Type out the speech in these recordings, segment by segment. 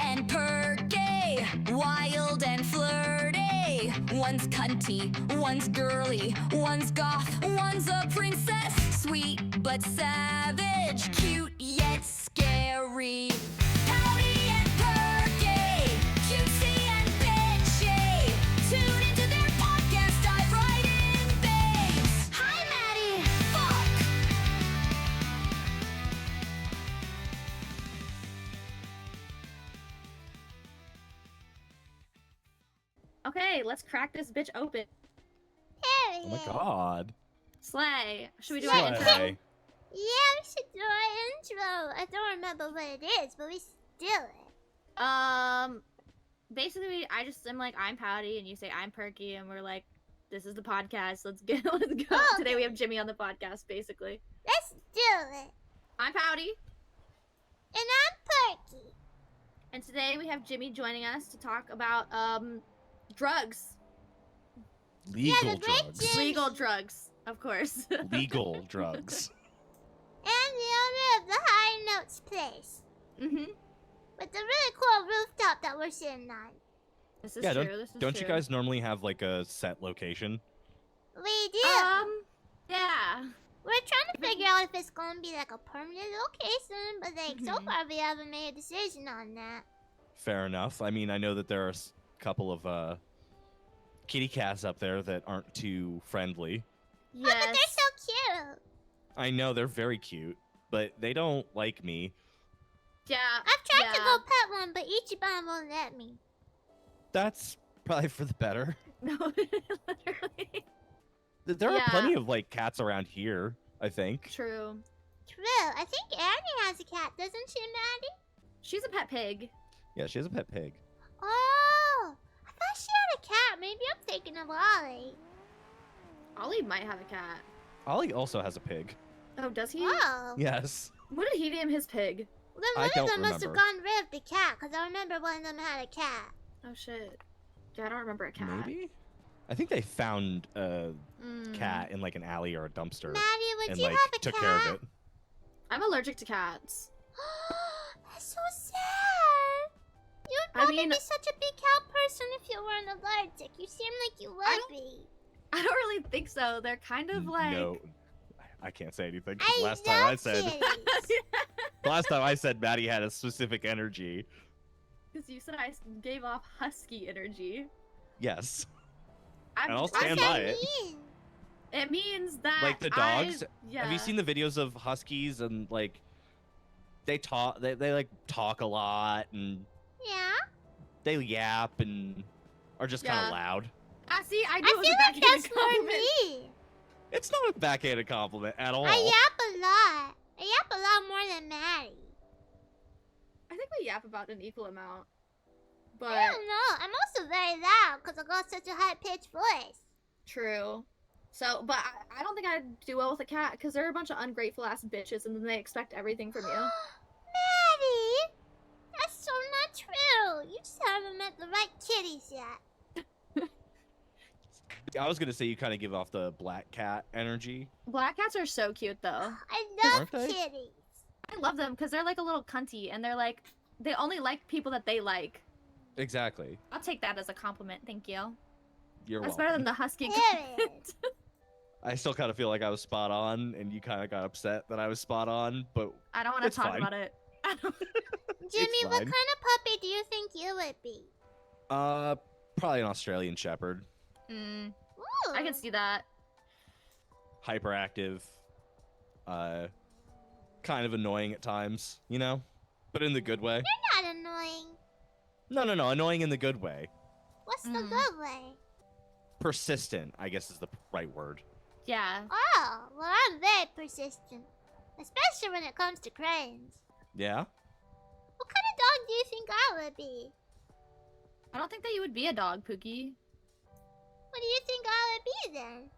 and Perky, wild and flirty. One's cunty, one's girly, one's goth, one's a princess. Sweet but savage, cute yet scary. Pouty and Perky, cutesy and bitchy. Tune into their podcast, dive right in, babes. Hi, Maddie. Fuck. Okay, let's crack this bitch open. Period. Oh my god. Slay. Should we do Slay. our intro? Yeah, we should do our intro. I don't remember what it is, but we should do it. Basically, I just am like, I'm Pouty, and you say I'm Perky, and we're like, this is the podcast. Let's go. Okay. Today we have Jimmy on the podcast, basically. Let's do it. I'm Pouty, And I'm Perky. and today we have Jimmy joining us to talk about drugs, Legal the great drugs. Jim. legal drugs, of course. Legal drugs. And the owner of the High Notes place. Mhm. With the really cool rooftop that we're sitting on. This is Yeah, true. This is Don't true. you guys normally have like a set location? We do. Yeah. We're trying to figure out if it's going to be like a permanent location, but like so Mhm. far we haven't made a decision on that. Fair enough. I mean, I know that there are a couple of kitty cats up there that aren't too friendly. Oh, but Yes. they're so cute. I know they're very cute, but they don't like me. Yeah. I've tried yeah. to go pet one, but Ichiban won't let me. That's probably for the better. No, literally. There are Yeah. plenty of like cats around here, I think. True. True. I think Annie has a cat, doesn't she, Maddie? She's a pet pig. Yeah, she has a pet pig. Oh, I thought she had a cat. Maybe I'm thinking of Ollie. Ollie might have a cat. Ollie also has a pig. Oh, does he? Oh. Yes. What did he name his pig? Well, then I one of don't them must have remember. gotten rid of the cat, because I remember one of them had a cat. Oh shit. Yeah, I don't remember a cat. Maybe? I think they found a Mm. cat in like an alley or a dumpster Maddie, would and you like have a took cat? care of it. I'm allergic to cats. That's so sad. You would I probably mean- be such a big cat person if you weren't allergic. You seem like you would don't- be. I don't really think so. They're kind of like. No, I can't say anything. 'cause I last love time I said, kitties. last time I said Maddie had a specific energy. Because you said I gave off husky energy. Yes, I'm, And I'll What's stand that by it. mean? It means that. Like the dogs. Yeah. Have you seen the videos of huskies and like they talk? They like talk a lot and Yeah? they yap and are just kind Yeah. of loud. I see. I I knew it was feel a like backhanded that's more compliment. me. It's not a backhanded compliment at all. I yap a lot. I yap a lot more than Maddie. I think we yap about an equal amount. I But don't know. I'm also very loud because I got such a high-pitched voice. true. So, but I don't think I'd do well with a cat because they're a bunch of ungrateful ass bitches and then they expect everything from you. Maddie! That's so not true. You just haven't met the right kitties yet. I was gonna say you kind of give off the black cat energy. Black cats are so cute though. I love Aren't they? kitties. I love them because they're like a little cunty and they're like, they only like people that they like. Exactly. I'll take that as a compliment. Thank you. You're That's welcome. better than the husky Period. comment. I still kind of feel like I was spot on, and you kind of got upset that I was spot on, but I don't want to It's talk fine. about it. Jimmy, what fine. kind of puppy do you think you would be? probably an Australian Shepherd. Mm, Ooh. I can see that. Hyperactive, kind of annoying at times, you know, but in the good way. You're not annoying. No, annoying in the good way. What's the Mm. good way? Persistent, I guess is the right word. Yeah. Oh, well, I'm very persistent. Especially when it comes to cranes. Yeah? What kind of dog do you think I would be? I don't think that you would be a dog, Pookie. What do you think I would be then?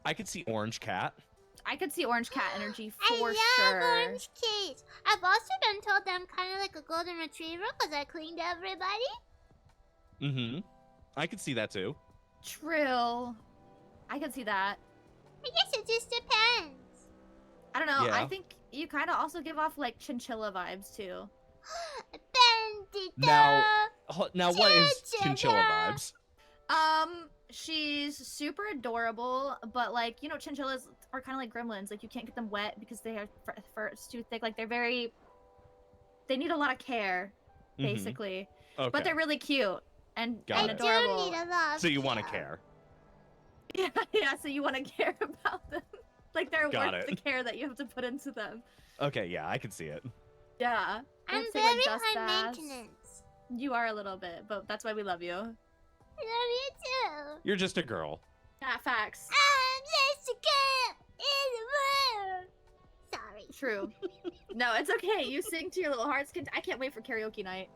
I could see orange cat. I could see orange cat energy I for love sure. orange kitties. I've also been told that I'm kind of like a golden retriever because I cleaned everybody. Mm-hmm. I could see that too. True. I could see that. I guess it just depends. I don't know. I Yeah. think you kind of also give off like chinchilla vibes too. Bandito. Now what is chinchilla vibes? She's super adorable, but like, you know, chinchillas are kind of like gremlins. Like, you can't get them wet because they have fur it's too thick. Like, they need a lot of care, basically. Okay. But they're really cute and Got it. adorable. I do need a lot of So you want to care. care. Yeah, so you want to care about them. Like, they're Got worth it. the care that you have to put into them. Okay, yeah, I can see it. Yeah. I'm Let's say, like, very dust high baths. maintenance. You are a little bit, but that's why we love you. I love you too. You're just a girl. Yeah, facts. I'm just a girl in the world. Sorry. True. No, it's okay. You sing to your little heart's content. I can't wait for karaoke night.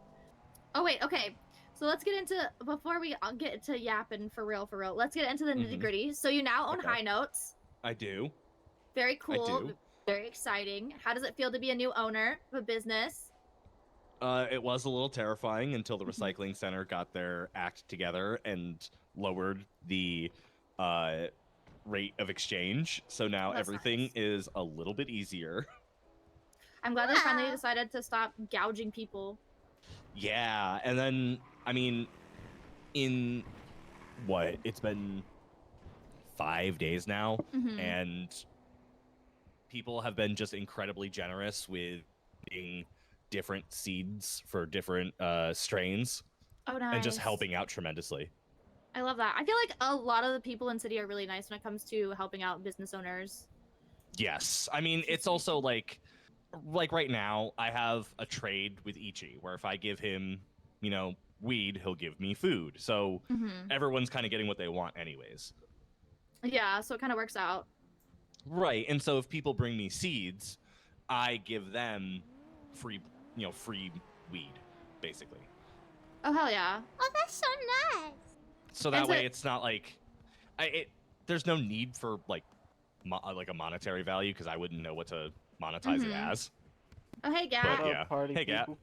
Oh, wait, okay. So let's get into, before we get to yapping for real, let's get into the nitty gritty. So you now own Okay. High Notes. I do. Very cool. do. Very exciting. How does it feel to be a new owner of a business? It was a little terrifying until the recycling center got their act together and lowered the rate of exchange. So now That's everything nice. is a little bit easier. I'm glad they finally Wow. decided to stop gouging people. Yeah, and then I mean, in what it's been 5 days now, Mhm. and people have been just incredibly generous with getting different seeds for different strains Oh, nice. and just helping out tremendously. I love that. I feel like a lot of the people in city are really nice when it comes to helping out business owners. Yes, I mean it's also like right now I have a trade with Ichi where if I give him, you know, weed, he'll give me food. So everyone's kind of getting what they want anyways. Yeah, so it kind of works out. Right, and so if people bring me seeds, I give them free weed, basically. Oh, hell yeah. Oh, that's so nice. So that And way so- it's not like, there's no need for like a monetary value because I wouldn't know what to monetize it as. Oh, hey, But Gat. What yeah. up, party Hey, Gat. people?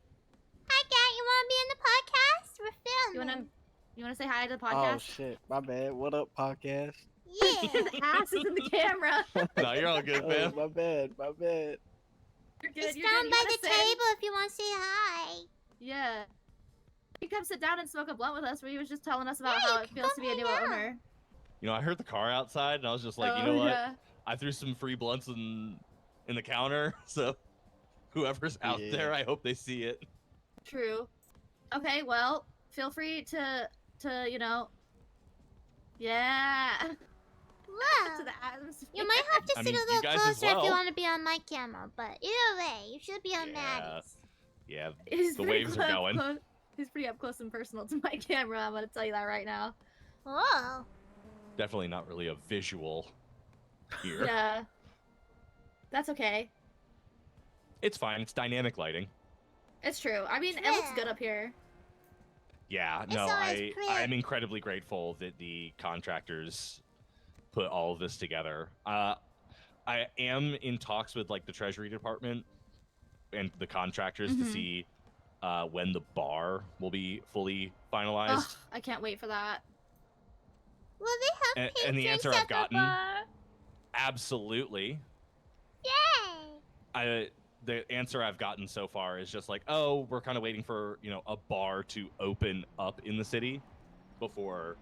Hi, Gat. You want to be in the podcast? We're You filming. wanna say hi to the Oh podcast? shit, my bad. What up, podcast? Yeah. His ass is in the camera. No, you're all good, Oh, man. my bad. My bad. You're good. It's You're down good. by You wanna the sit? table if you want to say hi. Yeah. You come sit down and smoke a blunt with us where he was just telling us about Yeah, how you it can feels come to be a hang new out. owner. You know, I heard the car outside and I was just like, you Oh, know what? yeah. I threw some free blunts in the counter, so whoever's out Yeah. there, I hope they see it. True. Okay, well, feel free to you know. Yeah. to Whoa. the atmosphere. You might have to I sit mean, a you little guys as closer if you well. want to be on my camera, but either way, you should be on Yeah. Maddie's. Yeah, He's the pretty waves are going. He's pretty up close and personal to my camera. I'm gonna tell you that right now. Whoa. definitely not really a visual here. Yeah. That's okay. It's fine. It's dynamic lighting. It's true. I mean, it looks good Yeah. up here. Yeah, It's no, always I'm pretty. incredibly grateful that the contractors put all of this together. I am in talks with like the Treasury Department and the contractors to Mhm. see when the bar will be fully finalized. Ugh, I can't wait for that. Will they have And the patrons answer at I've the gotten, bar? absolutely. Yay. The answer I've gotten so far is just like, oh, we're kind of waiting for, you know, a bar to open up in the city before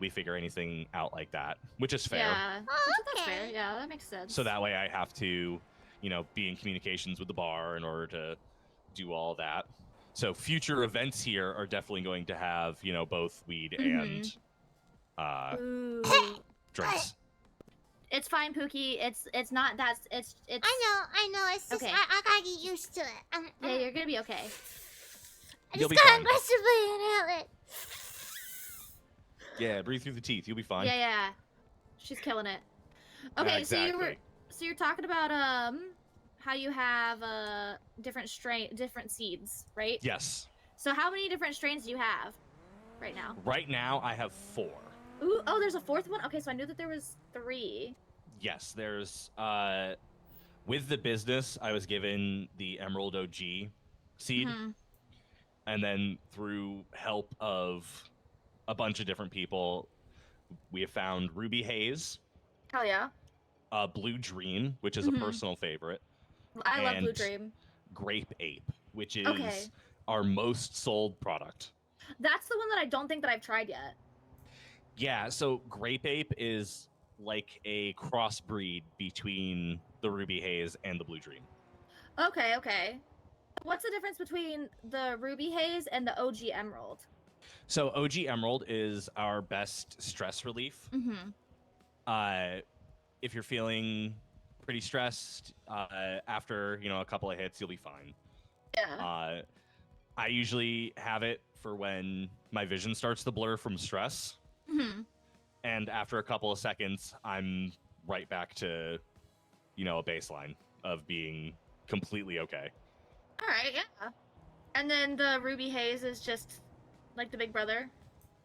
we figure anything out like that, which is fair. Yeah. Oh, That's fair. okay. Yeah, that makes sense. So that way I have to, you know, be in communications with the bar in order to do all that. So future events here are definitely going to have, you know, both weed and Ooh. drinks. It's fine, Pookie. It's not that. It's. I know. It's just Okay. I gotta get used to it. Yeah, you're gonna be okay. I You'll just be gotta fine. aggressively inhale it. Yeah, breathe through the teeth. You'll be fine. Yeah. She's killing it. Okay, exactly. so you're talking about how you have different seeds, right? Yes. So how many different strains do you have right now? Right now I have 4. Ooh, oh, there's a fourth one. Okay, so I knew that there was 3. Yes, there's with the business I was given the Emerald OG seed, Mhm. and then through help of a bunch of different people, we have found Ruby Haze, Hell yeah. Blue Dream, which is Mhm. a personal favorite, I love Blue And- Dream. Grape Ape, which is Okay. our most sold product. That's the one that I don't think that I've tried yet. Yeah, so Grape Ape is like a crossbreed between the Ruby Haze and the Blue Dream. Okay, okay. What's the difference between the Ruby Haze and the OG Emerald? So OG Emerald is our best stress relief. Mm-hmm. If you're feeling pretty stressed, after a couple of hits, you'll be fine. Yeah. I usually have it for when my vision starts to blur from stress. Mm-hmm. And after a couple of seconds, I'm right back to, a baseline of being completely okay. All right, yeah. And then the Ruby Haze is just like the big brother?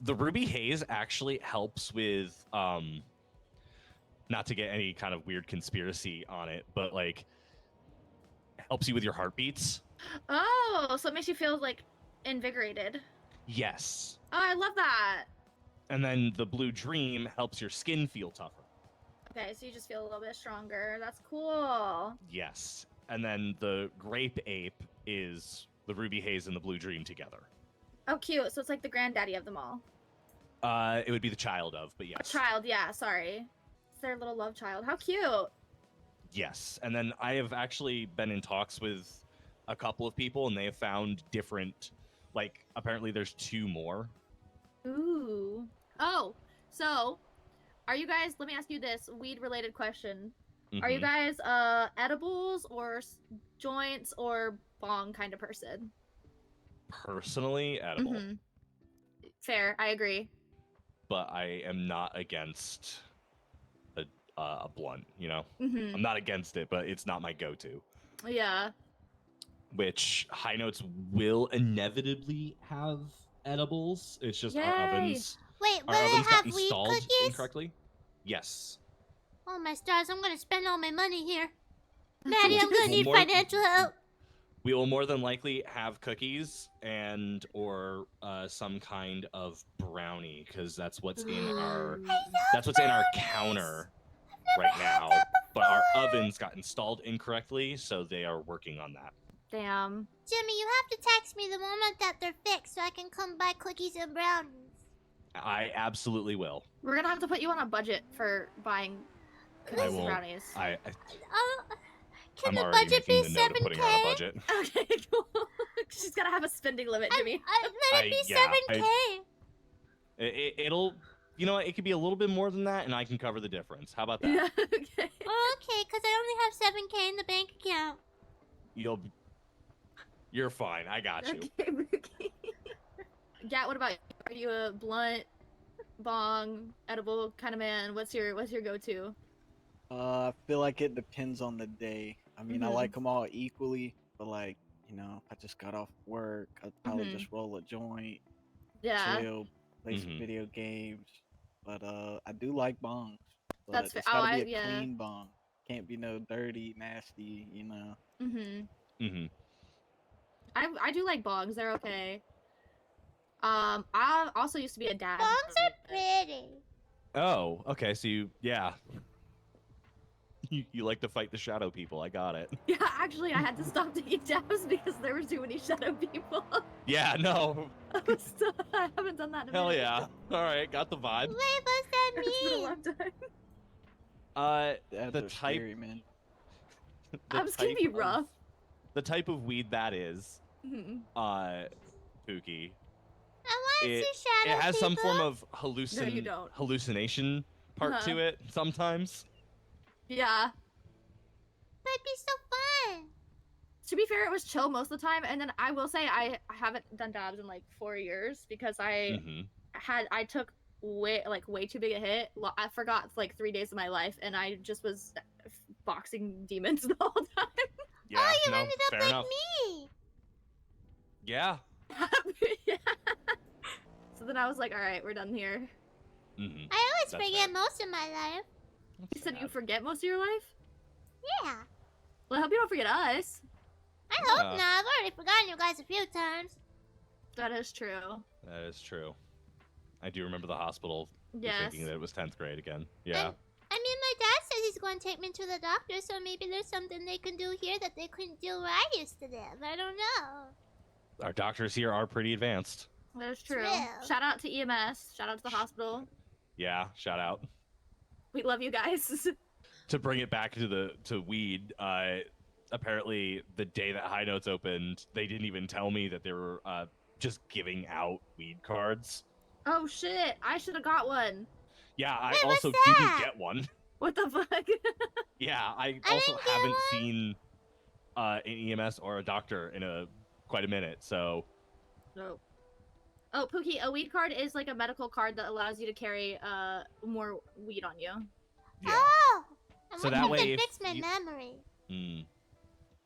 The Ruby Haze actually helps with, not to get any kind of weird conspiracy on it, but like helps you with your heartbeats. Oh, so it makes you feel like invigorated. Yes. Oh, I love that. And then the Blue Dream helps your skin feel tougher. Okay, so you just feel a little bit stronger. That's cool. Yes. And then the Grape Ape is the Ruby Haze and the Blue Dream together. Oh, cute. So it's like the granddaddy of them all. It would be the child of, but yes. A child, yeah, sorry. It's their little love child. How cute. Yes. And then I have actually been in talks with a couple of people, and they have found different, like, apparently there's 2 more. Ooh. Oh, so are you guys, let me ask you this weed-related question. Are you guys edibles or joints or bong kind of person? Personally, edible. Mm-hmm. Fair, I agree. But I am not against a blunt, Mm-hmm. I'm not against it, but it's not my go-to. Yeah. Which High Notes will inevitably have edibles. It's just our ovens. Wait, will Our it ovens got have weed installed cookies? incorrectly. Yes. Oh my stars, I'm gonna spend all my money here. Maddie, I'm gonna need More- financial help. We will more than likely have cookies and or some kind of brownie, because that's what's in our counter right now. But our ovens got installed incorrectly, so they are working on that. Damn. Jimmy, you have to text me the moment that they're fixed so I can come buy cookies and brownies. I absolutely will. We're gonna have to put you on a budget for buying cookies and brownies. Can I'm the already budget making be the note of putting her on a 7K? budget. Okay, cool. She's gotta have a spending limit, Jimmy. Let it be 7K. It'll, it could be a little bit more than that, and I can cover the difference. How about that? Yeah, okay. Oh, okay, because I only have 7K in the bank account. You're fine. I got you. Okay, okay. Gat, what about you? Are you a blunt, bong, edible kind of man? What's your go-to? I feel like it depends on the day. I mean, I Mhm. like them all equally, but like, I just got off work. I'd probably Mhm. just roll a joint, Yeah, chill, play some Mhm. video games. But I do like bongs. But That's fair. it's gotta Oh, be a clean bong. Can't be no dirty, nasty, Mhm. Mhm. I do like bongs. They're okay. I also used to be a dad. Bongs are pretty. Oh, okay. So you like to fight the shadow people. I got it. Yeah, actually, I had to stop taking dabs because there were too many shadow people. Yeah. No. I haven't done that in a Hell minute. yeah. All right. Got the vibe. Wait, what's that It's been a mean? long time. That's The type. scary, man. the I'm just gonna type be of- rough. The type of weed that is, Mhm. Pookie. I want to It see shadow has some people. form of No, you don't. hallucination part Uh-huh. to it sometimes. Yeah. That'd be so fun. To be fair, it was chill most of the time, and then I will say I haven't done dabs in like 4 years because I took way too big a hit. I forgot like 3 days of my life, and I just was boxing demons the whole time. Yeah. Oh, you no, ended up fair like enough. me. Yeah. Yeah. So then I was like, all right, we're done here. Mm-hmm. I always That's forget fair. most of my life. You said you forget most of your life? Yeah. Well, I hope you don't forget us. I hope Yeah. not. I've already forgotten you guys a few times. That is true. That is true. I do remember the hospial Yes. thinking that it was 10th grade again. Yeah. I mean, my dad says he's going to take me to the doctor, so maybe there's something they can do here that they couldn't do where I used to live. I don't know. Our doctors here are pretty advanced. That's true. True. Shout out to EMS. Shout out to the hospital. Yeah, shout out. We love you guys. To bring it back to weed, apparently the day that High Notes opened, they didn't even tell me that they were just giving out weed cards. Oh shit! I should have got one. Yeah, I Wait, also what's didn't that? get one. What the fuck? Yeah, I I also didn't get haven't one. seen an EMS or a doctor in quite a minute, so... No. Oh, Pookie, a weed card is like a medical card that allows you to carry more weed on you. Yeah. Oh! I So wonder that if way they if fix my you- memory.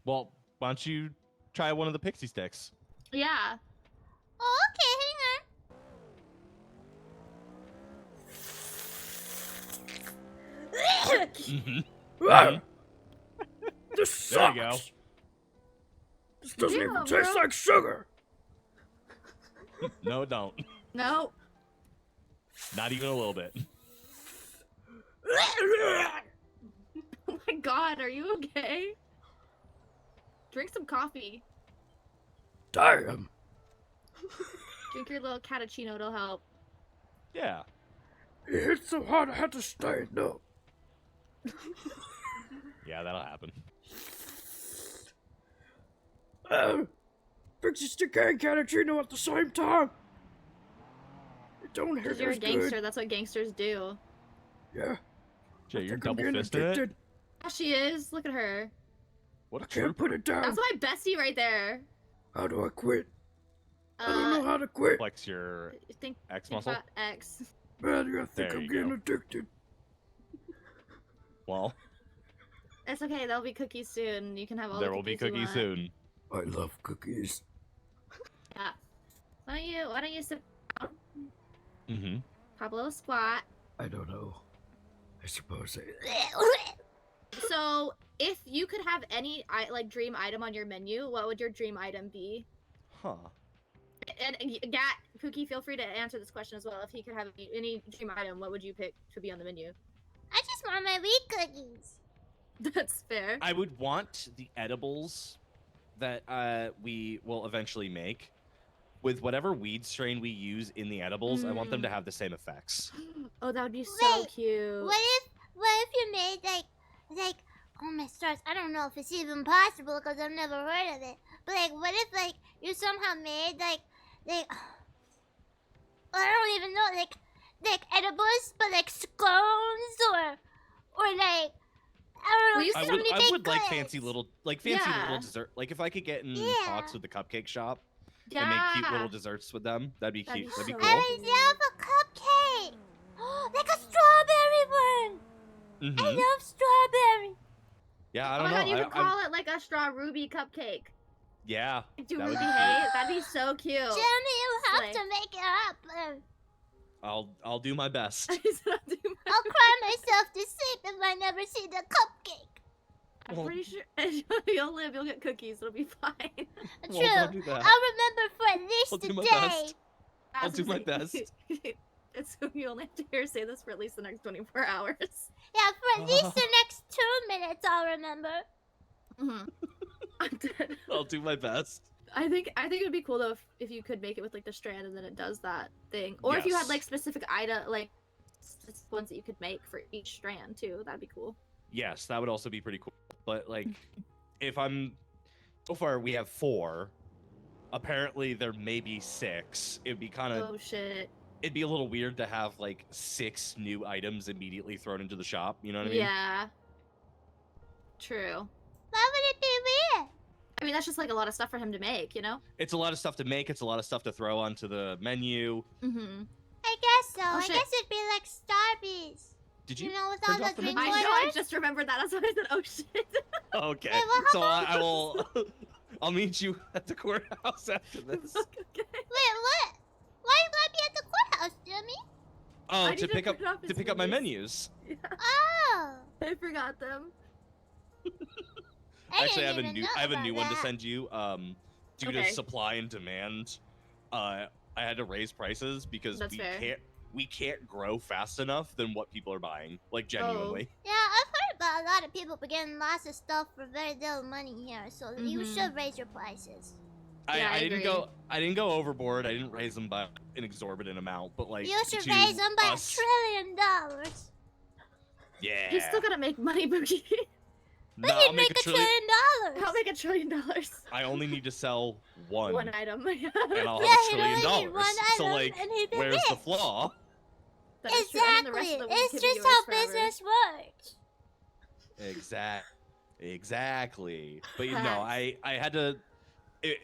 Well, why don't you try one of the pixie sticks? Yeah. Oh, okay, hang on. Mm-hmm. Ah! This There sucks. you go. This doesn't Yeah, even taste bro. like sugar. No, it don't. No. Not even a little bit. Oh my god, are you okay? Drink some coffee. Damn. Drink your little cappuccino, it'll help. Yeah. It hit so hard I had to stand up. Yeah, that'll happen. Pixie stick and cappuccino at the same time. It don't hit Because you're a as gangster, good. that's what gangsters do. Yeah. Jay, you're think I'm double getting fisting it? addicted. Yeah, she is. Look at her. What a I can't trooper. put it down. That's my bestie right there. How do I quit? I don't know how to quit. Flex your Think X think muscle. about X. Man, I think There I'm you getting go. addicted. Well, It's okay, there'll be cookies soon. You can have all there the will be cookies you cookies want. soon. I love cookies. Yeah. Why don't you sit down, Mm-hmm. pop a little squat. I don't know. I suppose So, if you could have any like dream item on your menu, what would your dream item be? Huh. And Gat, Pookie, feel free to answer this question as well. If he could have any dream item, what would you pick to be on the menu? I just want my weed cookies. That's fair. I would want the edibles that we will eventually make. With whatever weed strain we use in the edibles, I want them to have the same effects. Oh, that would be so Wait, cute. What if you made like oh my stars, I don't know if it's even possible because I've never heard of it. But like what if like you somehow made like I don't even know like edibles but like scones or like I don't know Well, you I so would, many I baked would like goods. fancy little Yeah. dessert. Like if I could get in Yeah. talks with the cupcake shop Yeah. and make cute little desserts with them, that'd be That'd cute. be That'd be so cool. I love a cupcake. Like a strawberry one. Mhm. I love strawberry. Yeah, I Oh don't my god, you know. could call it like a straw ruby cupcake. Yeah. Do That would ruby be hate? That'd be so cute. Jeremy, you have Slay. to make it happen. I'll do my best. I'll cry myself to sleep if I never see the cupcake. I'm Well- pretty sure you'll live. You'll get cookies. It'll be fine. True. Well, don't do that. I'll remember for at least I'll do a my day. best. I'll do my best. It's you only have to hear say this for at least the next 24 hours. Yeah, for at least the next 2 minutes, I'll remember. Mm-hmm. I'm dead. I'll do my best. I think it'd be cool though if you could make it with like the strand and then it does that thing, or if you had Yes. like specific item like ones that you could make for each strand too. That'd be cool. Yes, that would also be pretty cool. But like, if I'm so far we have 4. Apparently there may be 6. It'd be kind of Oh shit. it'd be a little weird to have like 6 new items immediately thrown into the shop. You know what I mean? Yeah. True. Why would it be weird? I mean, that's just like a lot of stuff for him to make, you know? It's a lot of stuff to make. It's a lot of stuff to throw onto the menu. Mm-hmm. I guess so. Oh, I shit. guess it'd be like Starbies. Did You you? know, with print all off the the green menu? I know, I borders? just remembered that. That's why I said, oh shit. Okay. Wait, what So I will. I'll meet you at the courthouse after this. Okay. Wait, what? Why you gotta be at the courthouse, Jimmy? Oh, I to need to pick up print off his my menus. menus. Oh. I forgot them. Actually, I have didn't a even new know I have a about new one to that. send you. Due Okay. to supply and demand, I had to raise prices because That's fair. we can't grow fast enough than what people are buying. Like genuinely. Yeah, I've heard about a lot of people are getting lots of stuff for very little money here, so you should raise your prices. Yeah, I didn't agree. go. I didn't go overboard. I didn't raise them by an exorbitant amount, but like You should to raise them by us, $1 trillion. Yeah. You still gotta make money, Boogie. No, But I'll he'd make make a $1 trillion. trillion. I'll make $1 trillion. I only need to sell one, One item. and I'll Yeah, have $1 he'd trillion. only need one So item, like, and he'd be where's the rich. flaw? That is true, and then the rest Exactly. of the weed It's could be just yours how forever. business works. Exactly. But you know, Facts. I had to.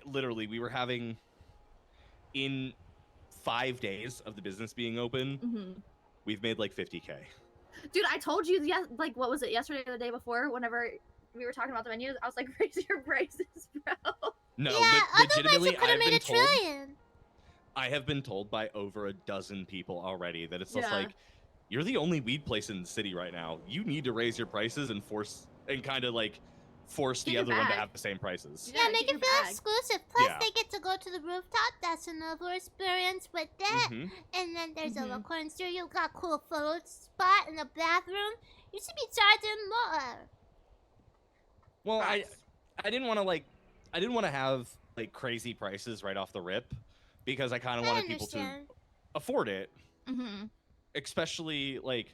Literally, we were having in 5 days of the business being open, we've made like 50K. Dude, I told you, like, what was it, yesterday or the day before, whenever we were talking about the menus, I was like, raise your prices, bro. No, Yeah, otherwise legitimately, you could have made $1 trillion. I have been told by over a dozen people already that it's just Yeah. like, you're the only weed place in the city right now. You need to raise your prices and force the Get your other one to bag. have the same prices. Yeah, make get it your feel bag. exclusive. Plus, Yeah. they get to go to the rooftop. That's another experience with that. Mhm. And then there's a Mhm. recording studio. Got cool photo spot in the bathroom. You should be charging more. Well, Facts. I didn't want to have like crazy prices right off the rip because I kind of I wanted people to understand. afford it, Mm-hmm. especially like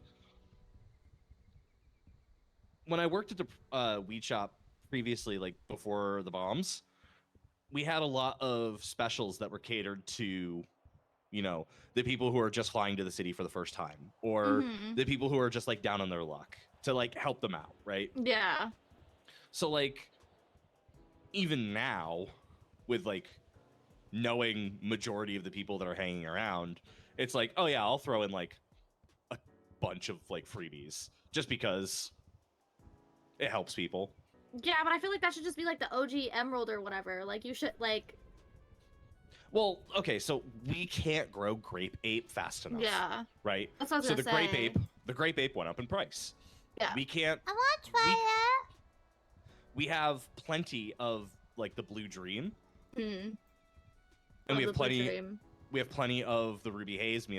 when I worked at the weed shop previously, like before the bombs, we had a lot of specials that were catered to, you know, the people who are just flying to the city for the first time, or the people who are just like down on their luck to like help them out, right? Yeah. So like, even now, with like knowing majority of the people that are hanging around, it's like, oh yeah, I'll throw in like a bunch of like freebies just because it helps people. Yeah, but I feel like that should just be like the OG Emerald or whatever. Like, you should, like... Well, okay, so we can't grow grape ape fast enough. Yeah. Right? That's what I was So gonna the grape say. ape went up in price. Yeah. We can't I want to try that. we have plenty of like the blue dream, Mm. and we have plenty of the ruby haze, we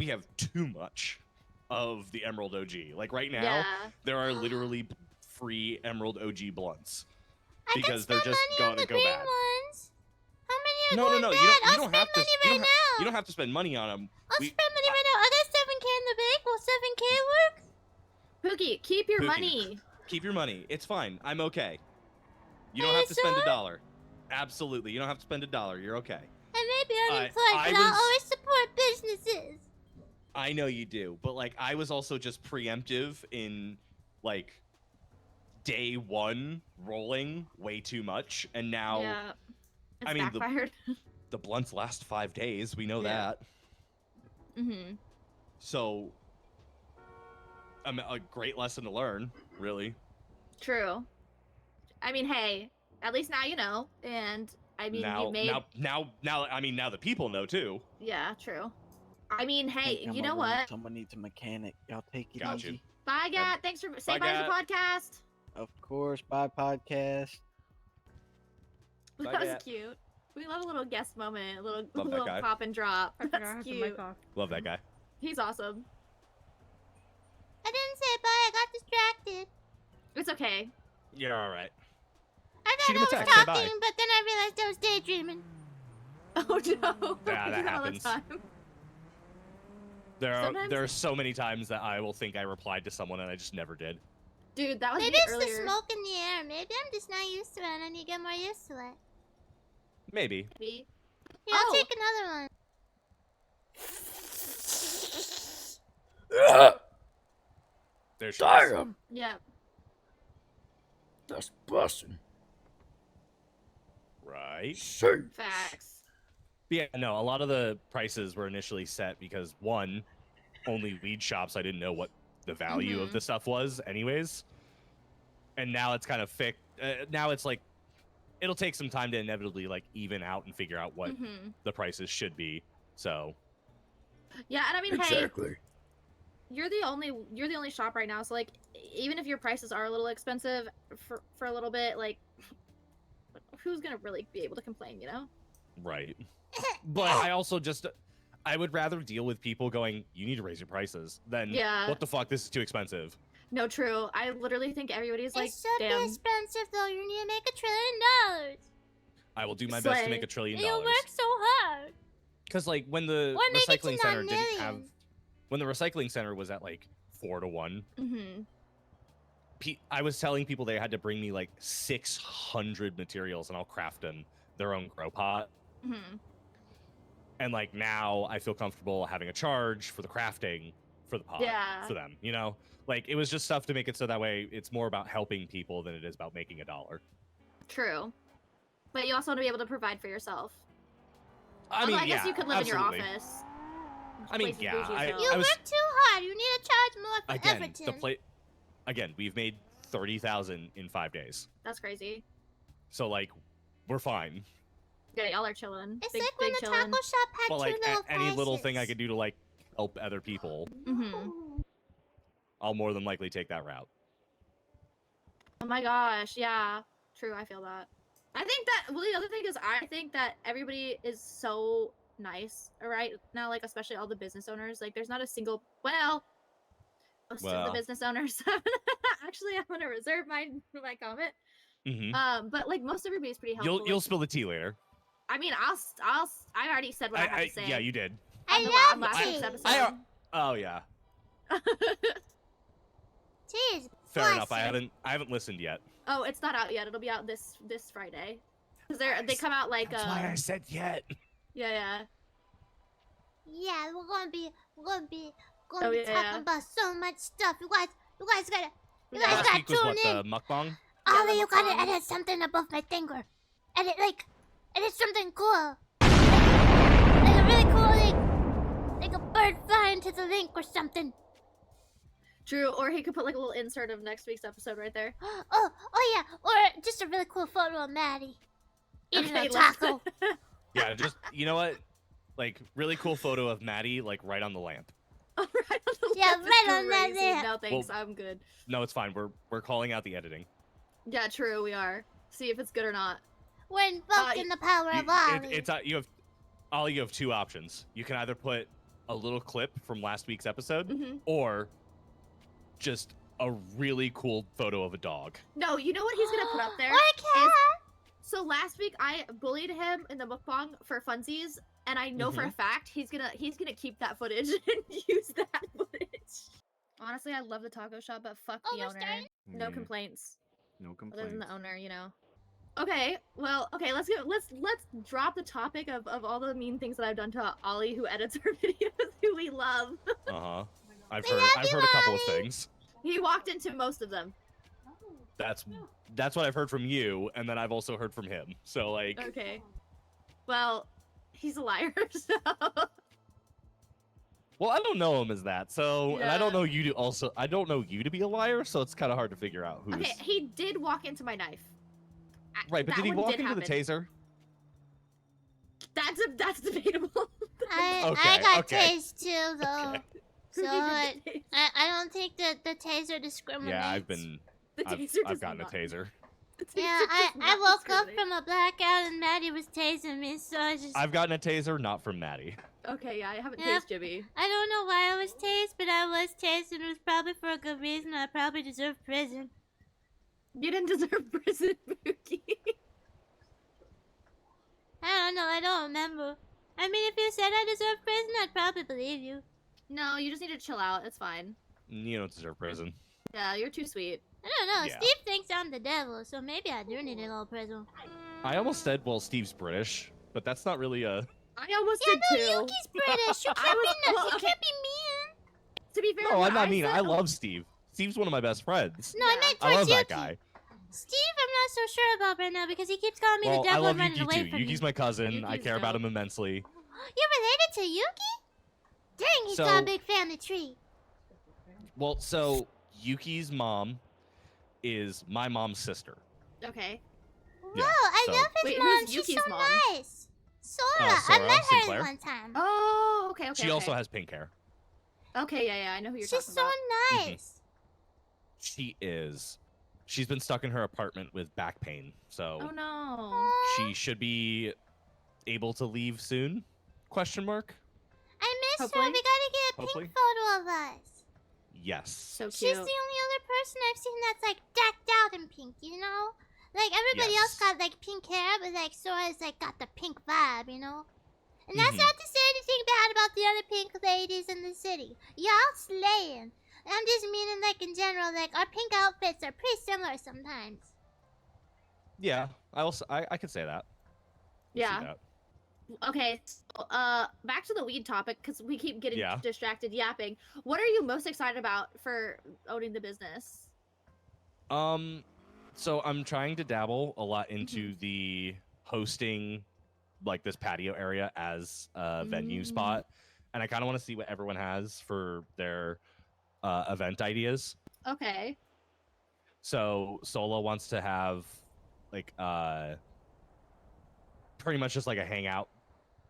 have too much of the emerald OG. Like right now, Yeah. there are literally free emerald OG blunts I can because they're spend just money on gonna the go green bad. ones. How many are No, going no, bad? you I'll don't spend have to. money You right don't, now. you don't have to spend money on them. I'll spend money right now. I got 7K in the bank. Will 7K work? Pookie, keep your Pookie. money. Keep your money. It's fine. I'm okay. You Are don't you have to spend sure? $1. Absolutely, you don't have to spend $1. You're okay. I may be unemployed, I but I'll was- always support businesses. I know you do, but like I was also just preemptive in like day one rolling way too much, and now Yeah. It's I mean, backfired. the blunts last 5 days. We know Yeah. that. Mm-hmm. So a great lesson to learn, really. True. I mean, hey, at least now you know, and I mean, now, you made... now the people know too. Yeah, true. I mean, hey, Think I'm you know alone. what? Someone needs a mechanic. Y'all take it Got you. easy. Bye, Gat. Thanks for... Say Bye, bye to the podcast. Of course, bye podcast. Bye, That was Gat. cute. We love a little guest moment, a little, Love that little guy. pop and drop. I forgot I That's had the mic cute. off. Love that guy. He's awesome. I didn't say bye. I got distracted. It's okay. You're all right. I Shoot thought him a I was text, say bye. talking, but then I realized I was daydreaming. Oh no. Yeah, I that do all the happens. time. Sometimes- There are so many times that I will think I replied to someone and I just never did. Dude, that was Maybe me it's earlier. the smoke in the air. Maybe I'm just not used to it and I need to get more used to it. Maybe. Maybe. Yeah, I'll Oh. take another one. There she is. Damn, Yeah. that's busting. Right. Safe. Facts. But yeah, no, a lot of the prices were initially set because one, only weed shops, I didn't know what the value of the stuff was anyways. And now it's kind of fixed. Now it's like, it'll take some time to inevitably like even out and figure out what the prices should be. So Yeah, and I mean, hey, Exactly. you're the only shop right now, so like, even if your prices are a little expensive for a little bit, like, who's gonna really be able to complain, you know? right. But I also just, I would rather deal with people going, you need to raise your prices than Yeah. what the fuck, this is too expensive. No, true. I literally think everybody's like, It should be damn. expensive though. You need to make $1 trillion. I will do my best to Slay. make $1 trillion. You work so hard. Because like when the Or make it to recycling center 9 didn't have, million. when the recycling center was at like 4 to 1, Mm-hmm. I was telling people they had to bring me like 600 materials and I'll craft them their own grow pot. Mm-hmm. And like now I feel comfortable having a charge for the crafting for the pot Yeah. for them, you know? Like it was just stuff to make it so that way it's more about helping people than it is about making a dollar. True. But you also want to be able to provide for yourself. I mean, Although I guess yeah, you could live absolutely. in your office. I mean, Place is yeah, bougie, I so- You was- work too hard. You need to charge more for Again, everything. the plate. Again, we've made 30,000 in 5 days, That's crazy. so like, we're fine. Yeah, y'all are chilling. It's big, like when big the chilling. taco shop had But like, two little any little thing I prices. could do to like help other people, Mm-hmm. I'll more than likely take that route. Oh my gosh, yeah. True, I feel that. I think that, well, the other thing is, I think that everybody is so nice right now, like, especially all the business owners. Like, there's not a single, well, most of Well. the business owners. Actually, I'm gonna reserve my comment. Mm-hmm. But, like, most everybody's pretty helpful. You'll like- spill the tea later. I mean, I already said what I had to say. Yeah, you did. I on love last week's cheese. episode. Oh yeah, Cheese. fair enough. Bless I haven't listened yet. Oh, it's not out yet. It'll be out this Friday. Cause they come out like That's why I said yet. yeah. Yeah, we're gonna be Oh, talking yeah. about so much stuff. You guys gotta Yeah. guys Last gotta week was what, tune the in. mukbang? Ollie, the you gotta mukbang. edit something above my finger. Edit something cool. Like a really cool like a bird flying to the link or something. True, or he could put like a little insert of next week's episode right there. Oh yeah, or just a really cool photo of Maddie eating Okay, a let's- taco. Yeah, just you know what? Like really cool photo of Maddie like right on the lamp. Oh, right on the Yeah, left is right on that crazy. lamp. No thanks, Well- I'm good. No, it's fine. We're calling out the editing. Yeah, true, we are. See if it's good or not. We're invoking the power of Ollie. You have 2 options. You can either put a little clip from last week's episode, Mhm. or just a really cool photo of a dog. No, you know what he's gonna put up there? Or a cat. So last week I bullied him in the mukbang for funsies, and I know for a fact he's gonna keep that footage and use that footage. Honestly, I love the taco shop, but fuck Oh, the we're owner. starting? No Yeah, complaints. No Other than complaints. the owner, you know. Okay, well, let's drop the topic of all the mean things that I've done to Ollie, who edits our videos, who we love. Uh-huh. I've We heard love I've you, heard a couple of Ollie. things. He walked into most of them. That's what I've heard from you, and then I've also heard from him. So like Okay. Well, he's a liar, so. well, I don't know him as that. So and I don't Yeah. know you to also I don't know you to be a liar, so it's kind of hard to figure out who's Okay, he did walk into my knife. Right, but That did he one walk did into the happen. taser? That's debatable. I Okay, got okay. tased too though. Okay. So I don't think that the taser discriminates. Yeah, I've been The I've, taser I've does gotten a not- taser. the Yeah, taser I does not woke up discriminate. from a blackout and Maddie was tasing me, so I just I've gotten a taser, not from Maddie. Okay, yeah, I haven't Yeah. tased Jibby. I don't know why I was tased, but I was tased and it was probably for a good reason. I probably deserve prison. You didn't deserve prison, Mookie. I don't know, I don't remember. I mean, if you said I deserve prison, I'd probably believe you. No, you just need to chill out. It's fine. You don't deserve prison. Yeah, you're too sweet. I don't know, Yeah. Steve thinks I'm the devil, so maybe I do need a little prison. I almost said, well, Steve's British, but that's not really a. I almost Yeah, did no, too. Yuki's British. You I can't, was- be, well, you okay. can't be mean. To be fair, No, what I'm not mean. said- I love Steve. Steve's one of my best friends. No, I Yeah. meant I towards love Yuki. that guy. Steve, I'm not so sure about right now because he keeps calling me Well, the I devil love and running Yuki away too. from Yuki's me. my cousin. I Yuki's care about dope. him immensely. You're related to Yuki? Dang, he's got So- a big family tree. Well, so Yuki's mom is my mom's sister. Okay. Whoa, Yeah, I so- love his Wait, mom. who's She's Yuki's so mom? nice. Sora. I Sora met her Sinclair. one time. Oh, okay, okay. She also has pink hair. Okay, yeah, I know who you're She's talking so about. nice. She is. She's been stuck in her apartment with back pain, so Oh no. Aw, she should be able to leave soon? Question mark? I miss her. Hopefully. We gotta get a Hopefully. pink photo of us. Yes. So cute. She's the only other person I've seen that's like decked out in pink, you know? Like everybody else Yes. got like pink hair, but like Sora's like got the pink vibe, you know? And that's Mhm. not to say anything bad about the other pink ladies in the city. Y'all slaying. I'm just meaning like in general, like our pink outfits are pretty similar sometimes. Yeah, I could say that. I see Yeah. that. Okay, so, back to the weed topic because we keep getting Yeah. distracted yapping. What are you most excited about for owning the business? So I'm trying to dabble a lot into the hosting, like this patio area as a venue spot, and I kind of want to see what everyone has for their event ideas. Okay. So Sola wants to have like pretty much just like a hangout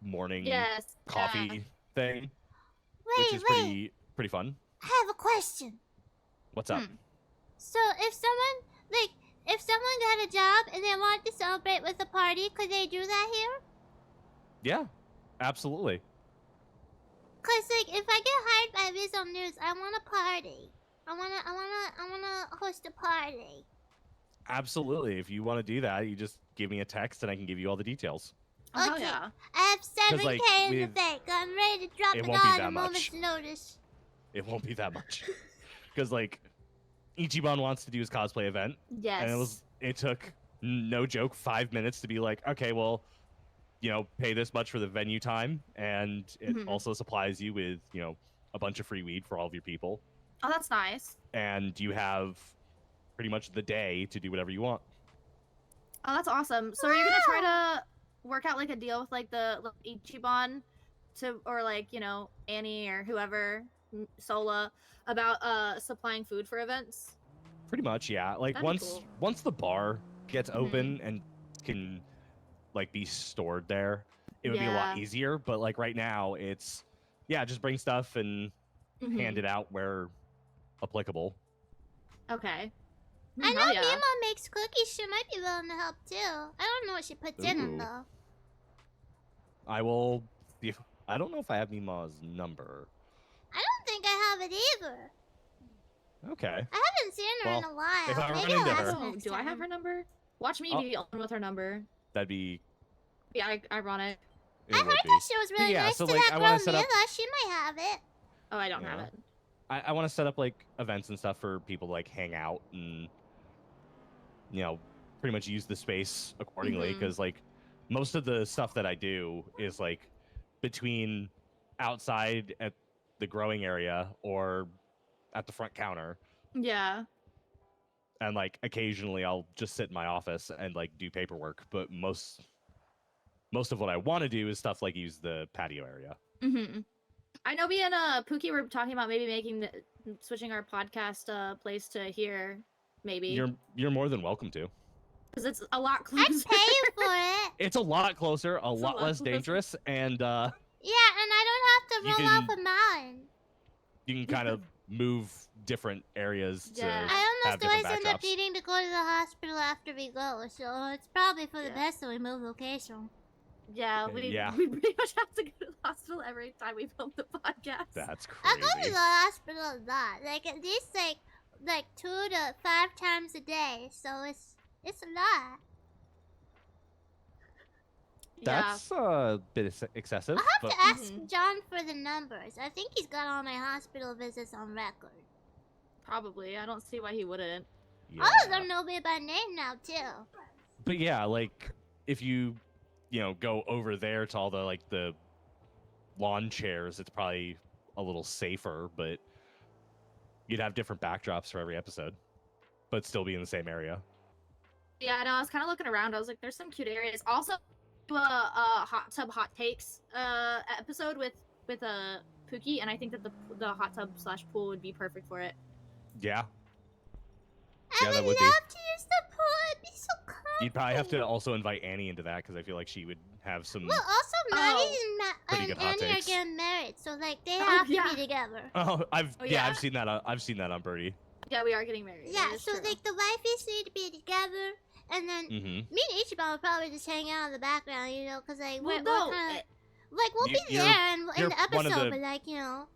morning Yes. coffee thing, which Wait, is wait. pretty fun. I have a question. What's up? So if someone got a job and they wanted to celebrate with a party, could they do that here? Yeah, absolutely. Cause like if I get hired by Visual News, I want a party. I wanna host a party. Absolutely. If you want to do that, you just give me a text and I can give you all the details. Oh, hell Okay. yeah. I have 7K like, in the with- bank. I'm ready to drop It it won't be on that a moment's much. notice. It won't be that much. Because like Ichiban wants to do his cosplay event, Yes. and it took, no joke, 5 minutes to be like, okay, well, pay this much for the venue time, and it also supplies you with a bunch of free weed for all of your people, Oh, that's nice. and you have pretty much the day to do whatever you want. Oh, that's awesome. So are you gonna try to work out like a deal with like the Ichiban or like Annie or whoever, Sola, about supplying food for events? Pretty much, yeah. Like That'd be cool. once the bar gets open and can like be stored there, it would be a lot Yeah. easier. But like right now, it's just bring stuff and hand it out where applicable. Okay. I know Hell yeah. Mima makes cookies. She might be willing to help too. I don't know what she puts in them Ooh. though. I will. I don't know if I have Mima's number. I don't think I have it either. Okay. I haven't seen her in Well, a while. if I run Maybe I'll into ask her- Oh, next do I have time. her number? Watch me Oh. be on with her number. That'd be. Yeah, ironic. It I would heard be. that she was really yeah, nice so, to like, that I girl wanna set up- Mila. She might have it. Oh, I don't have Yeah. it. I want to set up like events and stuff for people to like hang out and pretty much use the space accordingly, because like most of the stuff that I do is like between outside at the growing area or at the front counter, Yeah. and like occasionally I'll just sit in my office and like do paperwork, but most of what I want to do is stuff like use the patio area. I know me and Pookie were talking about maybe switching our podcast place to here, maybe. You're more than welcome to. Because it's a lot I'd closer. pay you for it. It's a lot closer, a lot lot less closer. dangerous, and Yeah, and I don't have to You roll off can- a mountain. you can kind of move different areas to Yeah. I have almost different always end up backdrops. needing to go to the hospital after we go, so it's probably for the Yeah. best that we move location. Yeah, we Yeah. we pretty much have to go to the hospital every time we film the podcast. That's I go to crazy. the hospital a lot, like at least like 2 to 5 times a day, so it's a lot. That's a bit excessive, I'll have but to ask John for the numbers. I think he's got all my hospital visits on record. Probably. I don't see why he wouldn't. yeah. All of them know me by name now too. But yeah, like if you go over there to all the like the lawn chairs, it's probably a little safer, but you'd have different backdrops for every episode, but still be in the same area. Yeah, no, I was kind of looking around. I was like, there's some cute areas. Also, a hot tub hot takes episode with Pookie, and I think that the hot tub / pool would be perfect for it. Yeah. I Yeah, that would would be. love to use the pool. It'd be so cool. You'd probably have to also invite Annie into that because I feel like she would have some. Well, also Maddie Pretty and good hot Annie are takes. getting married, so like they Oh, have to yeah. be together. Oh, yeah? I've seen that. I've seen that on Birdie. Yeah, we are getting married. Yeah, That is so true. like the wifeys need to be together, and then Mm-hmm. me and Ichiban will probably just hang out in the background, cause like Well, we're no, kind of like we'll be you're- there in you're the one of episode, the- but like You're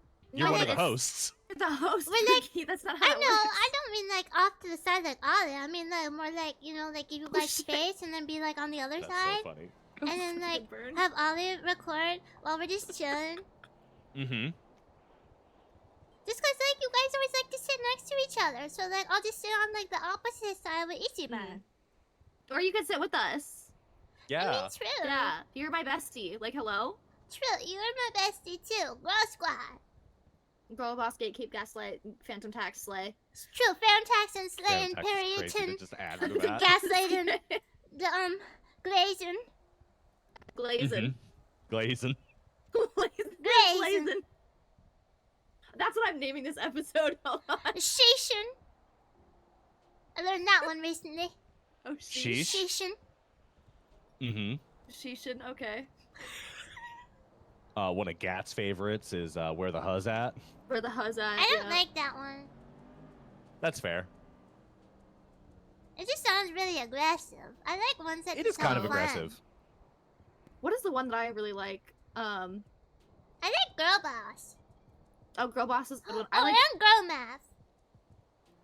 No, one of the it's- hosts. The host. We're like, Perky, that's not how I that know. works. I don't mean like off to the side like Ollie. I mean like more like like give you Oh, guys shit. space and then be like on the other That's side, so funny. and then Fucking like burn. have Ollie record while we're just chilling. Mm-hmm. Just cause like you guys always like to sit next to each other, so like I'll just sit on like the opposite side with Ichiban. Or you could sit with us. I Yeah. mean, true. Yeah, you're my bestie. Like, hello? True. You're my bestie too. Girl squad. Girl boss, gatekeep, gaslight, phantom tax, slay. It's true. Fantax and Slayin, Fantastic, crazy to Perryton, just add to that. Gaslighting, the Glazing. Glazing. Glazing. Glazing. Glazing. That's what I'm naming this episode. Hold on. Shishin. I learned that one recently. Oh, Sheesh. Shishin. Mm-hmm. Shishin, okay. One of Gat's favorites is Where the Huzz At. Where the huzz at? I don't yeah. like that one. That's fair. It just sounds really aggressive. I like ones that It just is kind have of fun. aggressive. What is the one that I really like? I like Girl Boss. Oh, Girl Boss is a good one. Oh, I like and Girl Math.